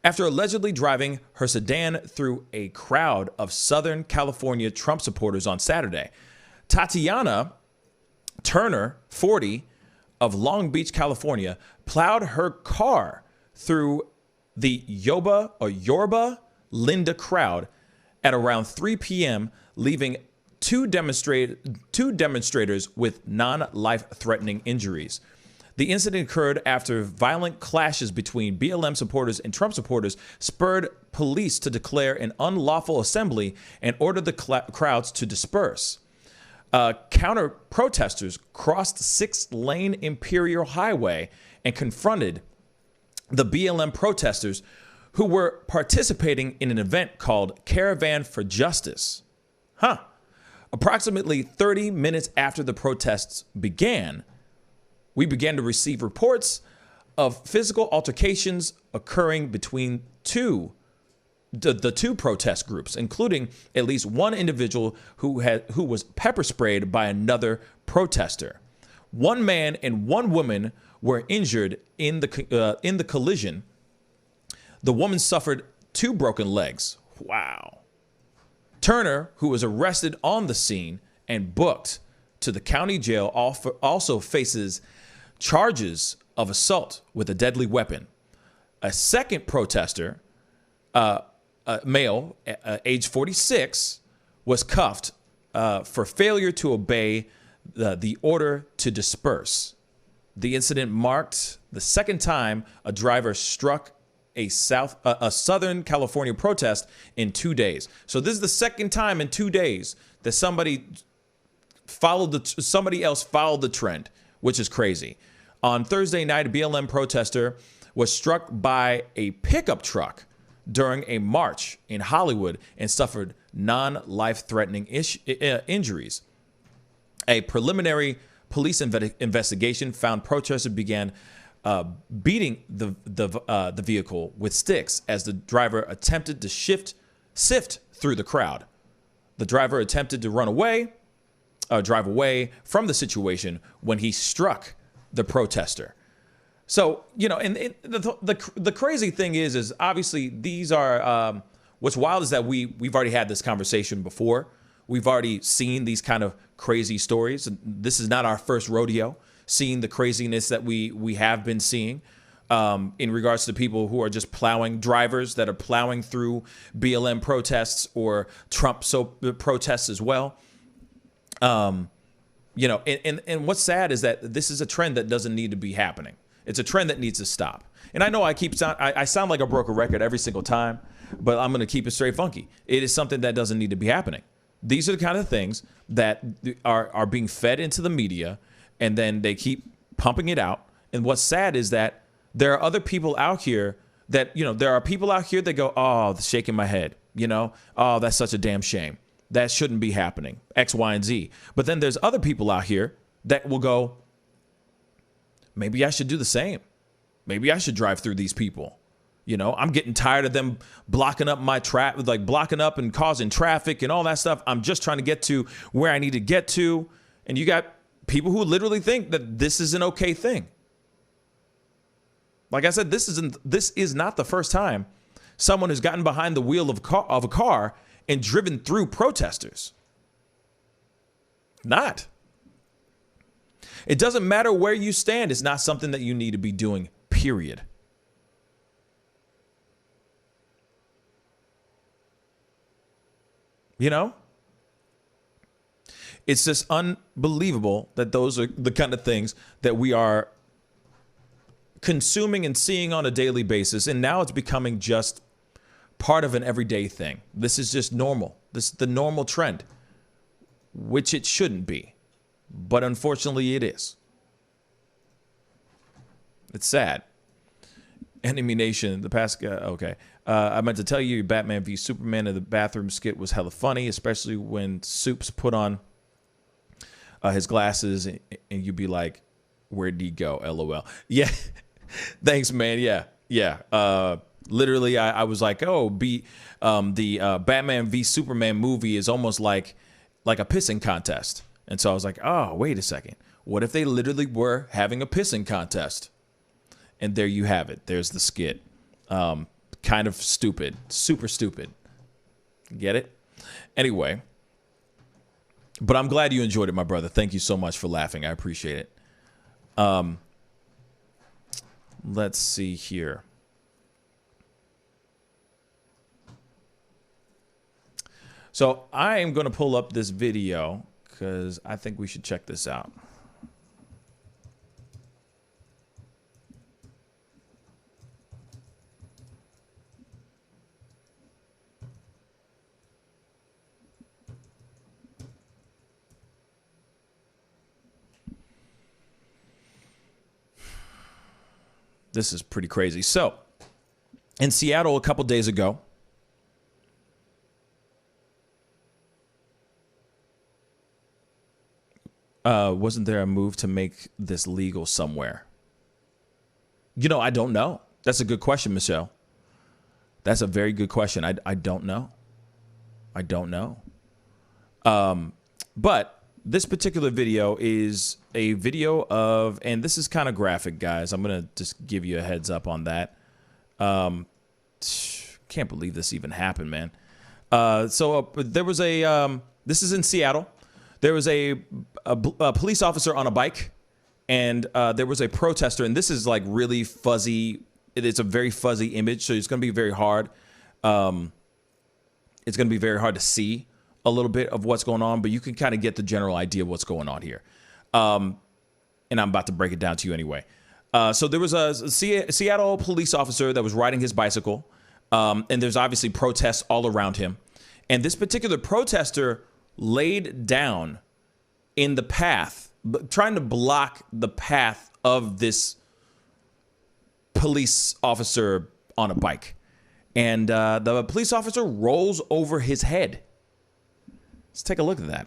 after allegedly driving her sedan through a crowd of Southern California Trump supporters on Saturday. Tatiana Turner, 40, of Long Beach, California, plowed her car through the Yorba Linda crowd at around 3 p.m., leaving two demonstrators with non-life-threatening injuries. The incident occurred after violent clashes between BLM supporters and Trump supporters spurred police to declare an unlawful assembly and order the crowds to disperse. Counter-protesters crossed 6-lane Imperial Highway and confronted the BLM protesters who were participating in an event called Caravan for Justice. Approximately 30 minutes after the protests began, we began to receive reports of physical altercations occurring between the two protest groups, including at least one individual who was pepper sprayed by another protester. 1 man and 1 woman were injured in the collision. The woman suffered 2 broken legs. Wow. Turner, who was arrested on the scene and booked to the county jail, also faces charges of assault with a deadly weapon. A second protester, a male, age 46, was cuffed for failure to obey the order to disperse. The incident marked the second time a driver struck a Southern California protest in 2 days. So this is the second time in 2 days that somebody else followed the trend, which is crazy. On Thursday night, a BLM protester was struck by a pickup truck during a march in Hollywood and suffered non-life-threatening injuries. A preliminary police investigation found protesters began beating the vehicle with sticks as the driver attempted to sift through the crowd. The driver attempted to drive away from the situation when he struck the protester. So, you know, and the crazy thing is obviously these are, what's wild is that we've already had this conversation before. We've already seen these kind of crazy stories. This is not our first rodeo seeing the craziness that we have been seeing in regards to people who are just drivers that are plowing through BLM protests or Trump protests as well. You know, and what's sad is that this is a trend that doesn't need to be happening. It's a trend that needs to stop. And I know I sound like a broken record every single time, but I'm going to keep it straight funky. It is something that doesn't need to be happening. These are the kind of things that are being fed into the media, and then they keep pumping it out. And what's sad is that there are other people out here that, you know, there are people out here that go, oh, shaking my head, you know, oh, that's such a damn shame. That shouldn't be happening, X, Y, and Z. But then there's other people out here that will go, maybe I should do the same. Maybe I should drive through these people. You know, I'm getting tired of them blocking up my blocking up and causing traffic and all that stuff. I'm just trying to get to where I need to get to. And you got people who literally think that this is an okay thing. Like I said, this is not the first time someone has gotten behind the wheel of a car and driven through protesters. Not. It doesn't matter where you stand. It's not something that you need to be doing, period. You know? It's just unbelievable that those are the kind of things that we are consuming and seeing on a daily basis. And now it's becoming just part of an everyday thing. This is just normal. This is the normal trend, which it shouldn't be. But unfortunately, it is. It's sad. Enemy Nation, the Pascal. Okay. I meant to tell you, Batman v Superman in the bathroom skit was hella funny, especially when Soups put on his glasses and you'd be like, where'd he go? LOL. Yeah. Thanks, man. Yeah. Literally, I was like, oh, the Batman v Superman movie is almost like a pissing contest. And so I was like, oh, wait a second. What if they literally were having a pissing contest? And there you have it. There's the skit. Kind of stupid. Super stupid. Get it? Anyway. But I'm glad you enjoyed it, my brother. Thank you so much for laughing. I appreciate it. Let's see here. So I am going to pull up this video because I think we should check this out. This is pretty crazy. So, in Seattle a couple days ago, wasn't there a move to make this legal somewhere? You know, I don't know. That's a good question, Michelle. That's a very good question. I don't know. I don't know. But this particular video is a video of, and this is kind of graphic, guys. I'm going to just give you a heads up on that. Can't believe this even happened, man. So there was this is in Seattle. There was a police officer on a bike, and there was a protester, and this is like really fuzzy. It's a very fuzzy image, so it's going to be very hard. It's going to be very hard to see a little bit of what's going on, but you can kind of get the general idea of what's going on here. And I'm about to break it down to you anyway. So there was a Seattle police officer that was riding his bicycle, and there's obviously protests all around him. And this particular protester laid down in the path, trying to block the path of this police officer on a bike. And the police officer rolls over his head. Let's take a look at that.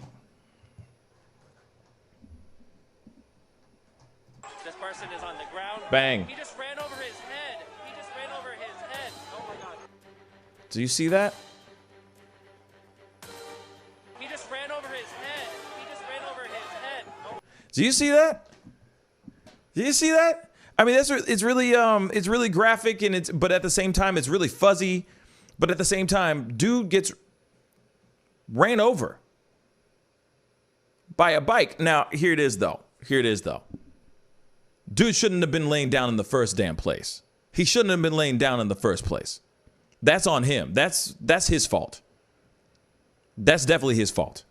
This person is on the ground. Bang. He just ran over his head. He just ran over his head. Oh my God. Do you see that? He just ran over his head. He just ran over his head. Oh. Do you see that? Do you see that? I mean, it's really graphic, and but at the same time, it's really fuzzy. But at the same time, dude gets ran over by a bike. Now, here it is, though. Dude shouldn't have been laying down in the first damn place. He shouldn't have been laying down in the first place. That's on him. That's his fault. That's definitely his fault.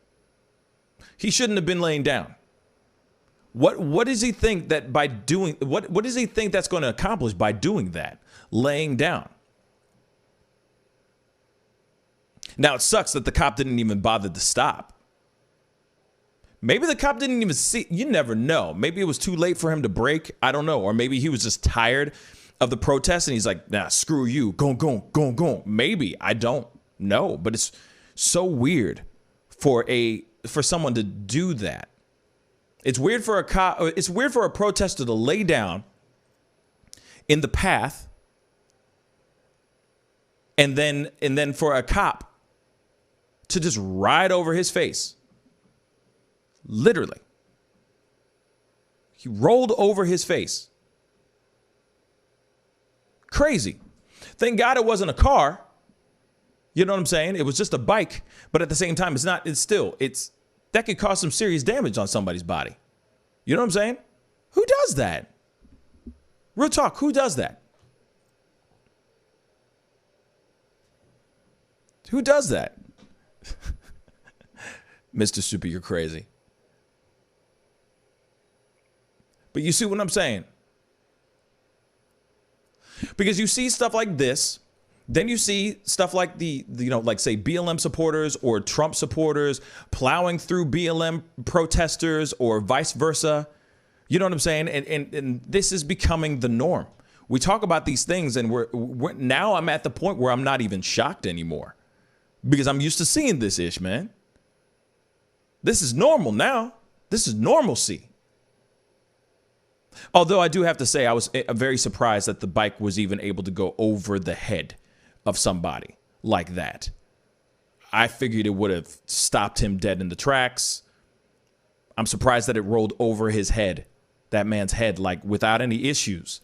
He shouldn't have been laying down. What does he think that by doing what does he think that's going to accomplish by doing that? Laying down. Now, it sucks that the cop didn't even bother to stop. Maybe the cop didn't even see. You never know. Maybe it was too late for him to brake. I don't know. Or maybe he was just tired of the protest and he's like, nah, screw you. Go. Maybe. I don't know. But it's so weird for someone to do that. It's weird for a cop. It's weird for a protester to lay down in the path and then for a cop to just ride over his face. Literally. He rolled over his face. Crazy. Thank God it wasn't a car. You know what I'm saying? It was just a bike. But at the same time, that could cause some serious damage on somebody's body. You know what I'm saying? Who does that? Real talk, who does that? Who does that? Mr. Super, you're crazy. But you see what I'm saying? Because you see stuff like this, then you see stuff like like say BLM supporters or Trump supporters plowing through BLM protesters or vice versa. You know what I'm saying? And this is becoming the norm. We talk about these things and we're now I'm at the point where I'm not even shocked anymore because I'm used to seeing this ish, man. This is normal now. This is normalcy. Although I do have to say I was very surprised that the bike was even able to go over the head of somebody like that. I figured it would have stopped him dead in the tracks. I'm surprised that it rolled over his head, that man's head, like without any issues.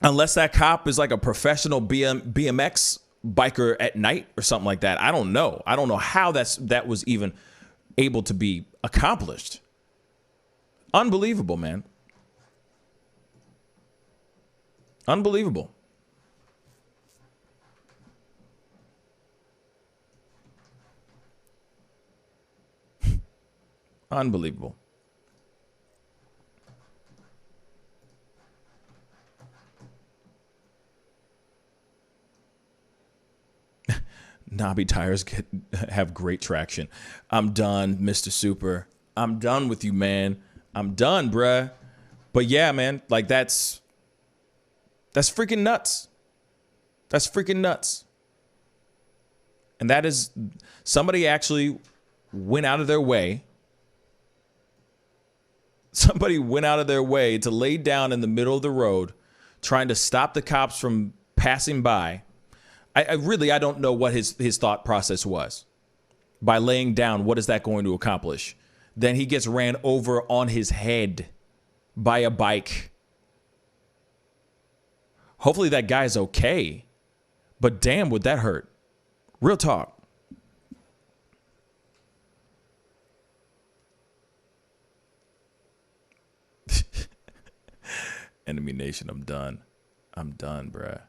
Unless that cop is like a professional BMX biker at night or something like that. I don't know. I don't know how that was even able to be accomplished. Unbelievable, man. Unbelievable. Unbelievable. Knobby tires have great traction. I'm done, Mr. Super. I'm done with you, man. I'm done, bruh. But yeah, man, like that's freaking nuts. That's freaking nuts. And that is, somebody actually went out of their way. Somebody went out of their way to lay down in the middle of the road, trying to stop the cops from passing by. I don't know what his thought process was. by laying down, what is that going to accomplish? Then he gets ran over on his head by a bike. Hopefully that guy's okay. But damn, would that hurt? Real talk. Enemy Nation, I'm done. I'm done, bruh.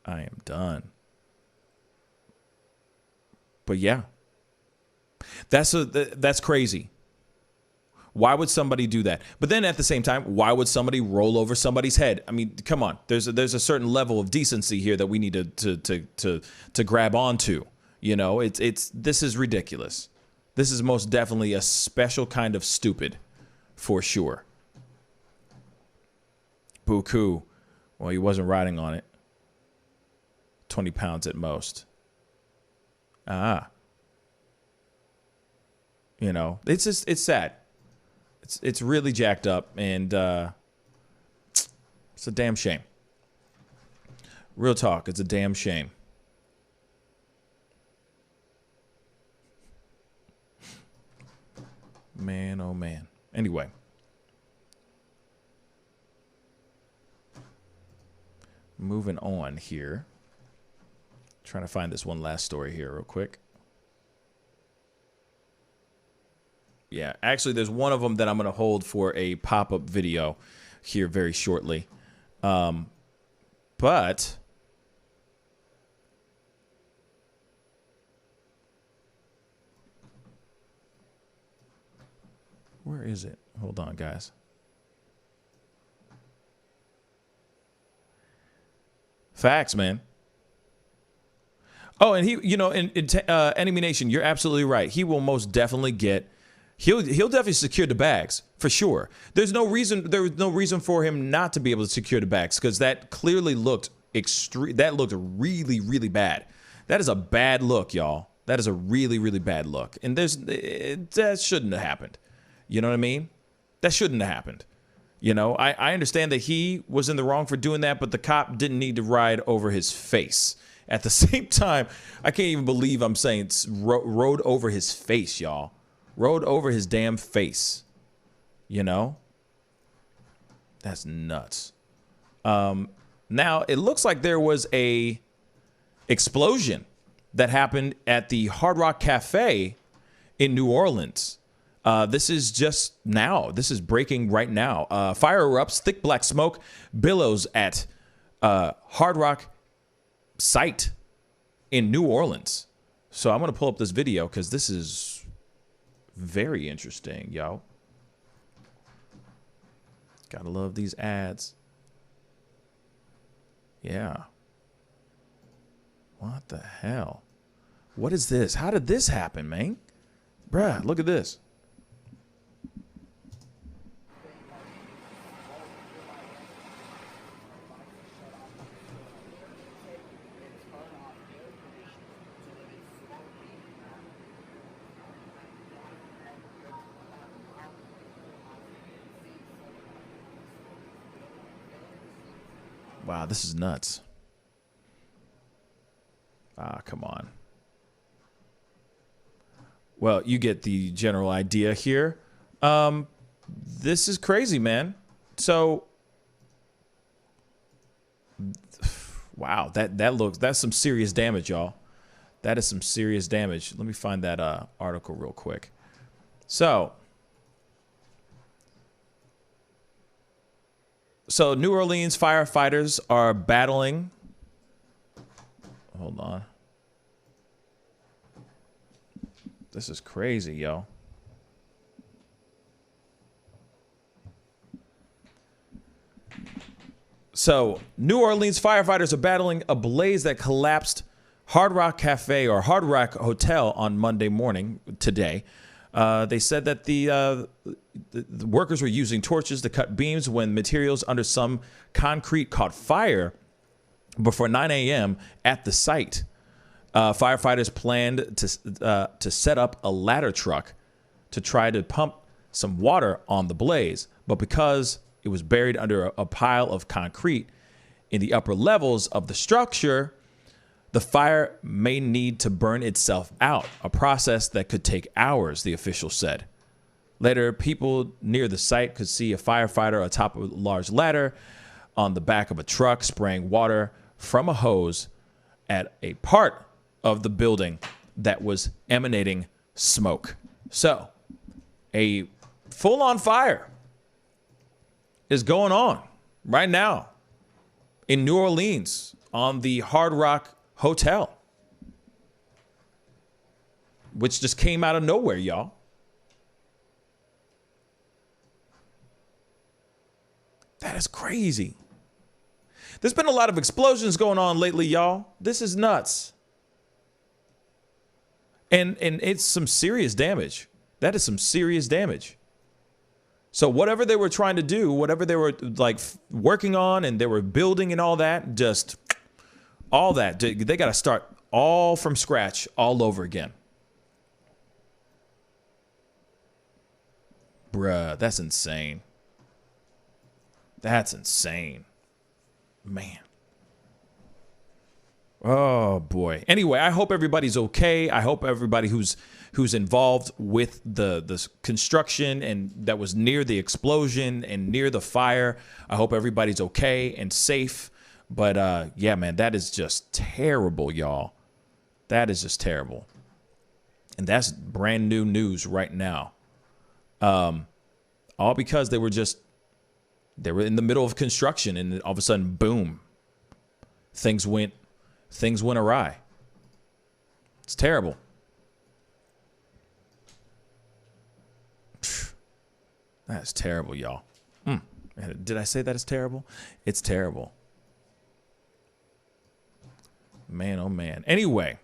I am done. But yeah, that's crazy. Why would somebody do that? But then at the same time, why would somebody roll over somebody's head? I mean, come on. There's a certain level of decency here that we need to grab onto. You know, this is ridiculous. This is most definitely a special kind of stupid, for sure. Buku. Well, he wasn't riding on it. 20 pounds at most. You know, it's sad. It's really jacked up, and it's a damn shame. Real talk, it's a damn shame. Man, oh man. Anyway. Moving on here. Trying to find this one last story here real quick. Yeah, actually, there's one of them that I'm going to hold for a pop-up video here very shortly. But where is it? Hold on, guys. Facts, man. Oh, and he, you know, in Enemy Nation, you're absolutely right. He will most definitely get. He'll definitely secure the bags for sure. There was no reason for him not to be able to secure the bags, because that clearly looked extreme. That looked really, really bad. That is a bad look, y'all. That is a really, really bad look. And that shouldn't have happened. You know what I mean? That shouldn't have happened. You know, I understand that he was in the wrong for doing that, but the cop didn't need to ride over his face. At the same time, I can't even believe I'm saying rode over his face, y'all. Rode over his damn face. You know? That's nuts. Now, it looks like there was a explosion that happened at the Hard Rock Cafe in New Orleans. This is just now. This is breaking right now. Fire erupts, thick black smoke billows at Hard Rock site in New Orleans. So I'm going to pull up this video because this is very interesting, yo. Gotta love these ads. Yeah. What the hell? What is this? How did this happen, man? Bruh, look at this. Wow, this is nuts. Ah, come on. Well, you get the general idea here. This is crazy, man. So, wow, that's some serious damage, y'all. That is some serious damage. Let me find that article real quick. So New Orleans firefighters are battling. Hold on. This is crazy, yo. So New Orleans firefighters are battling a blaze that collapsed Hard Rock Cafe or Hard Rock Hotel on Monday morning today. They said that the workers were using torches to cut beams when materials under some concrete caught fire before 9 a.m. at the site. Firefighters planned to set up a ladder truck to try to pump some water on the blaze, but because it was buried under a pile of concrete in the upper levels of the structure, The fire may need to burn itself out, a process that could take hours, the official said. Later, people near the site could see a firefighter atop a large ladder on the back of a truck spraying water from a hose at a part of the building that was emanating smoke. So, a full-on fire is going on right now in New Orleans on the Hard Rock Hotel, which just came out of nowhere, y'all. That is crazy. There's been a lot of explosions going on lately, y'all. This is nuts. And it's some serious damage. That is some serious damage. So whatever they were trying to do, whatever they were like working on and they were building and all that, just all that, they got to start all from scratch all over again. Bruh, that's insane. That's insane. Man. Oh boy. Anyway, I hope everybody's okay. I hope everybody who's involved with the construction and that was near the explosion and near the fire, I hope everybody's okay and safe. But yeah, man, that is just terrible, y'all. That is just terrible. And that's brand new news right now. All because they were in the middle of construction and all of a sudden, boom, things went awry. It's terrible. That's terrible, y'all. Did I say that it's terrible? It's terrible. Man, oh man. Anyway.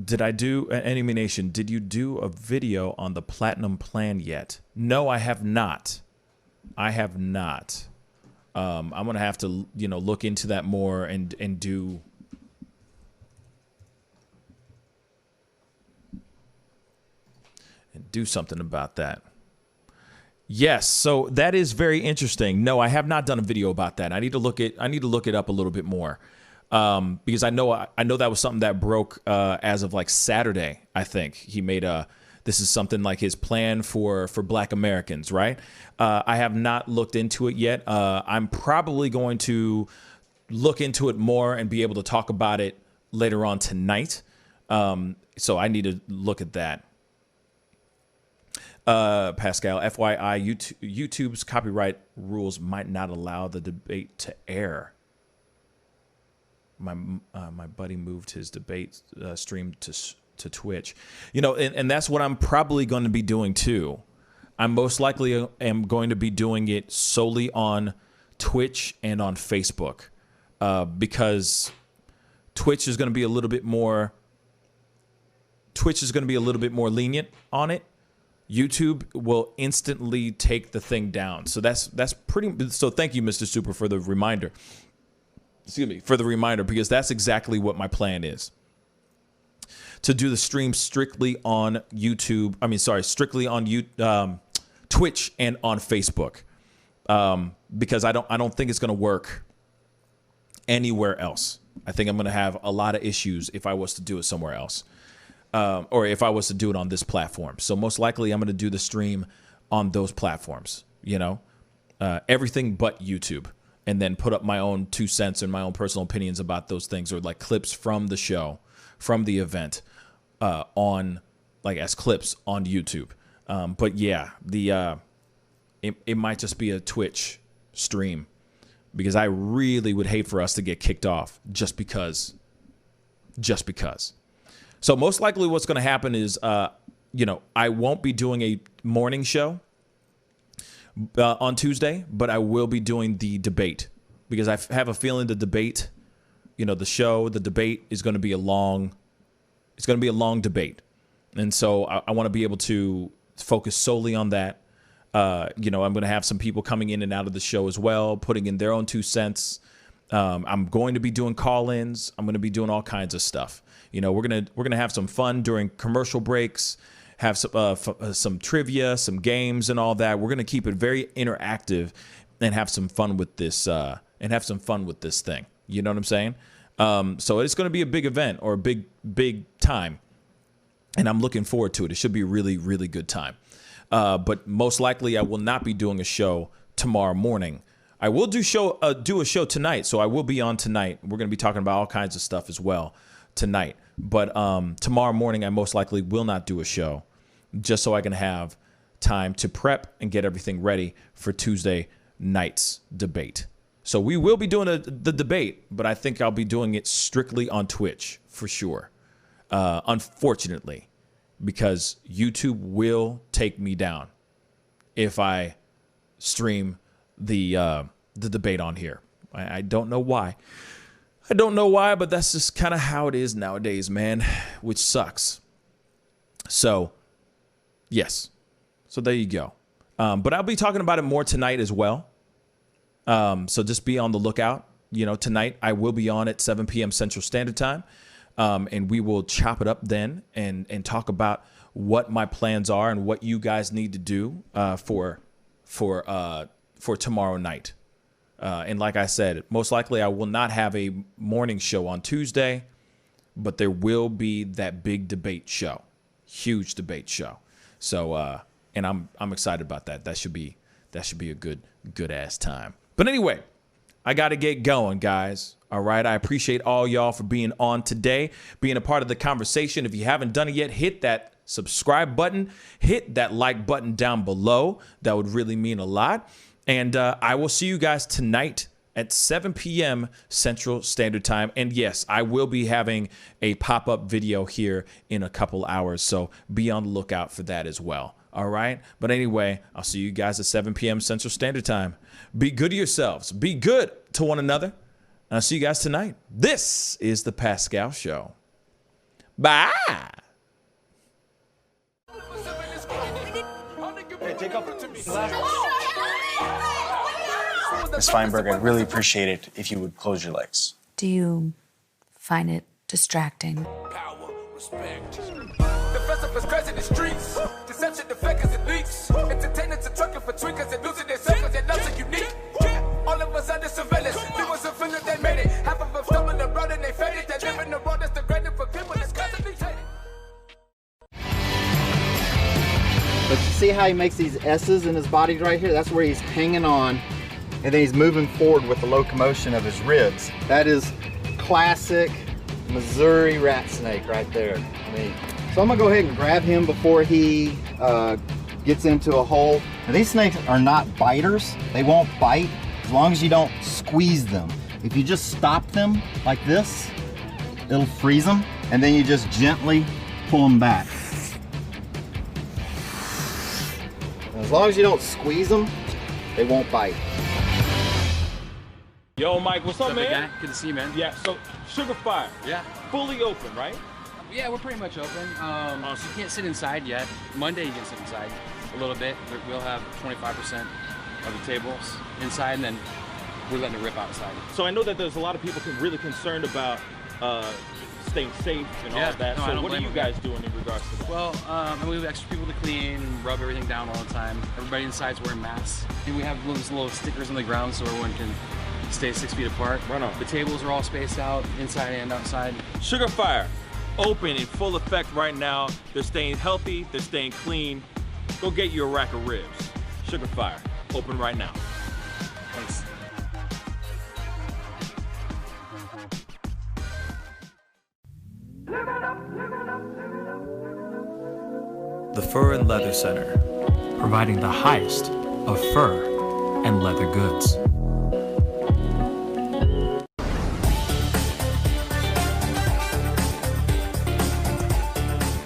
Did I do, Enemy Nation, did you do a video on the Platinum Plan yet? No, I have not. I have not. I'm going to have to, look into that more and do... and do something about that. Yes, so that is very interesting. No, I have not done a video about that. I need to look it up a little bit more. Because I know that was something that broke as of like Saturday. I think he made this is something like his plan for Black Americans, right? I have not looked into it yet. I'm probably going to look into it more and be able to talk about it later on tonight. So I need to look at that. Pascal, FYI, YouTube's copyright rules might not allow the debate to air. My buddy moved his debate stream to Twitch, and that's what I'm probably going to be doing too. I most likely am going to be doing it solely on Twitch and on Facebook, because Twitch is going to be a little bit more lenient on it. YouTube will instantly take the thing down. So that's pretty. So thank you, Mr. Super, for the reminder. Excuse me, for the reminder, because that's exactly what my plan is. To do the stream strictly on YouTube. Strictly on Twitch and on Facebook, because I don't think it's going to work anywhere else. I think I'm going to have a lot of issues if I was to do it somewhere else, or if I was to do it on this platform. So most likely, I'm going to do the stream on those platforms. Everything but YouTube. And then put up my own 2 cents and my own personal opinions about those things, or like clips from the show, from the event, as clips on YouTube. But yeah, it might just be a Twitch stream, because I really would hate for us to get kicked off just because. So most likely what's going to happen is, I won't be doing a morning show on Tuesday, but I will be doing the debate, because I have a feeling the debate, the debate is going to be a long debate. And so I want to be able to focus solely on that. I'm going to have some people coming in and out of the show as well, putting in their own 2 cents. I'm going to be doing call-ins. I'm going to be doing all kinds of stuff. We're going to have some fun during commercial breaks, have some trivia, some games, and all that. We're gonna keep it very interactive and have some fun with this thing. You know what I'm saying? So it's gonna be a big event or a big time, and I'm looking forward to it. It should be a really, really good time. But most likely, I will not be doing a show tomorrow morning. I will do a show tonight, so I will be on tonight. We're going to be talking about all kinds of stuff as well tonight. But tomorrow morning, I most likely will not do a show, just so I can have time to prep and get everything ready for Tuesday night's debate. So we will be doing the debate, but I think I'll be doing it strictly on Twitch for sure. Unfortunately, because YouTube will take me down if I stream the debate on here. I don't know why. I don't know why, but that's just kind of how it is nowadays, man, which sucks. So, yes. So there you go. But I'll be talking about it more tonight as well. So just be on the lookout. You know, tonight I will be on at 7 p.m. Central Standard Time. And we will chop it up then and talk about what my plans are and what you guys need to do for tomorrow night. And like I said, most likely I will not have a morning show on Tuesday, but there will be that big debate show, huge debate show. So and I'm excited about that. That should be a good ass time. But anyway, I got to get going, guys. All right. I appreciate all y'all for being on today, being a part of the conversation. If you haven't done it yet, hit that subscribe button, hit that like button down below. That would really mean a lot. And I will see you guys tonight at 7 p.m. Central Standard Time. And yes, I will be having a pop-up video here in a couple hours. So be on the lookout for that as well. All right. But anyway, I'll see you guys at 7 p.m. Central Standard Time. Be good to yourselves. Be good to one another. And I'll see you guys tonight. This is the Pascal Show. Bye. Hey, take off Ms. Feinberg, I'd really appreciate it if you would close your legs. Do you find it distracting? Power, respect. The festival is crazy in the streets. Deception, the fakers and leaks. Entertainers are trucking for tweakers and losing their circles. They're not so unique. All of us under surveillance. We was a feeling they made it. Half of them stumbling the road and they faded. They live in the world that's degraded for people that's constantly hated. But you see how he makes these S's in his body right here? That's where he's hanging on, and then he's moving forward with the locomotion of his ribs. That is classic Missouri rat snake right there. I mean, so I'm gonna go ahead and grab him before he gets into a hole. Now, these snakes are not biters. They won't bite as long as you don't squeeze them. If you just stop them like this, it'll freeze them, and then you just gently pull them back. As long as you don't squeeze them, they won't bite. Yo, Mike, what's up, man? Guy? Good to see you, man. Yeah, so Sugar Fire. Yeah. Fully open, right? Yeah, we're pretty much open. So you can't sit inside yet. Monday you can sit inside a little bit. We'll have 25% of the tables inside, and then we're letting it rip outside. So I know that there's a lot of people really concerned about staying safe and all that. No, so what are you guys doing in regards to that? Well, we have extra people to clean and rub everything down all the time. Everybody inside's wearing masks. And we have little stickers on the ground so everyone can stay 6 feet apart. Right on. The tables are all spaced out, inside and outside. Sugar Fire, open in full effect right now. They're staying healthy, they're staying clean. Go get you a rack of ribs. Sugar Fire, open right now. Thanks. The Fur and Leather Center, providing the highest of fur and leather goods.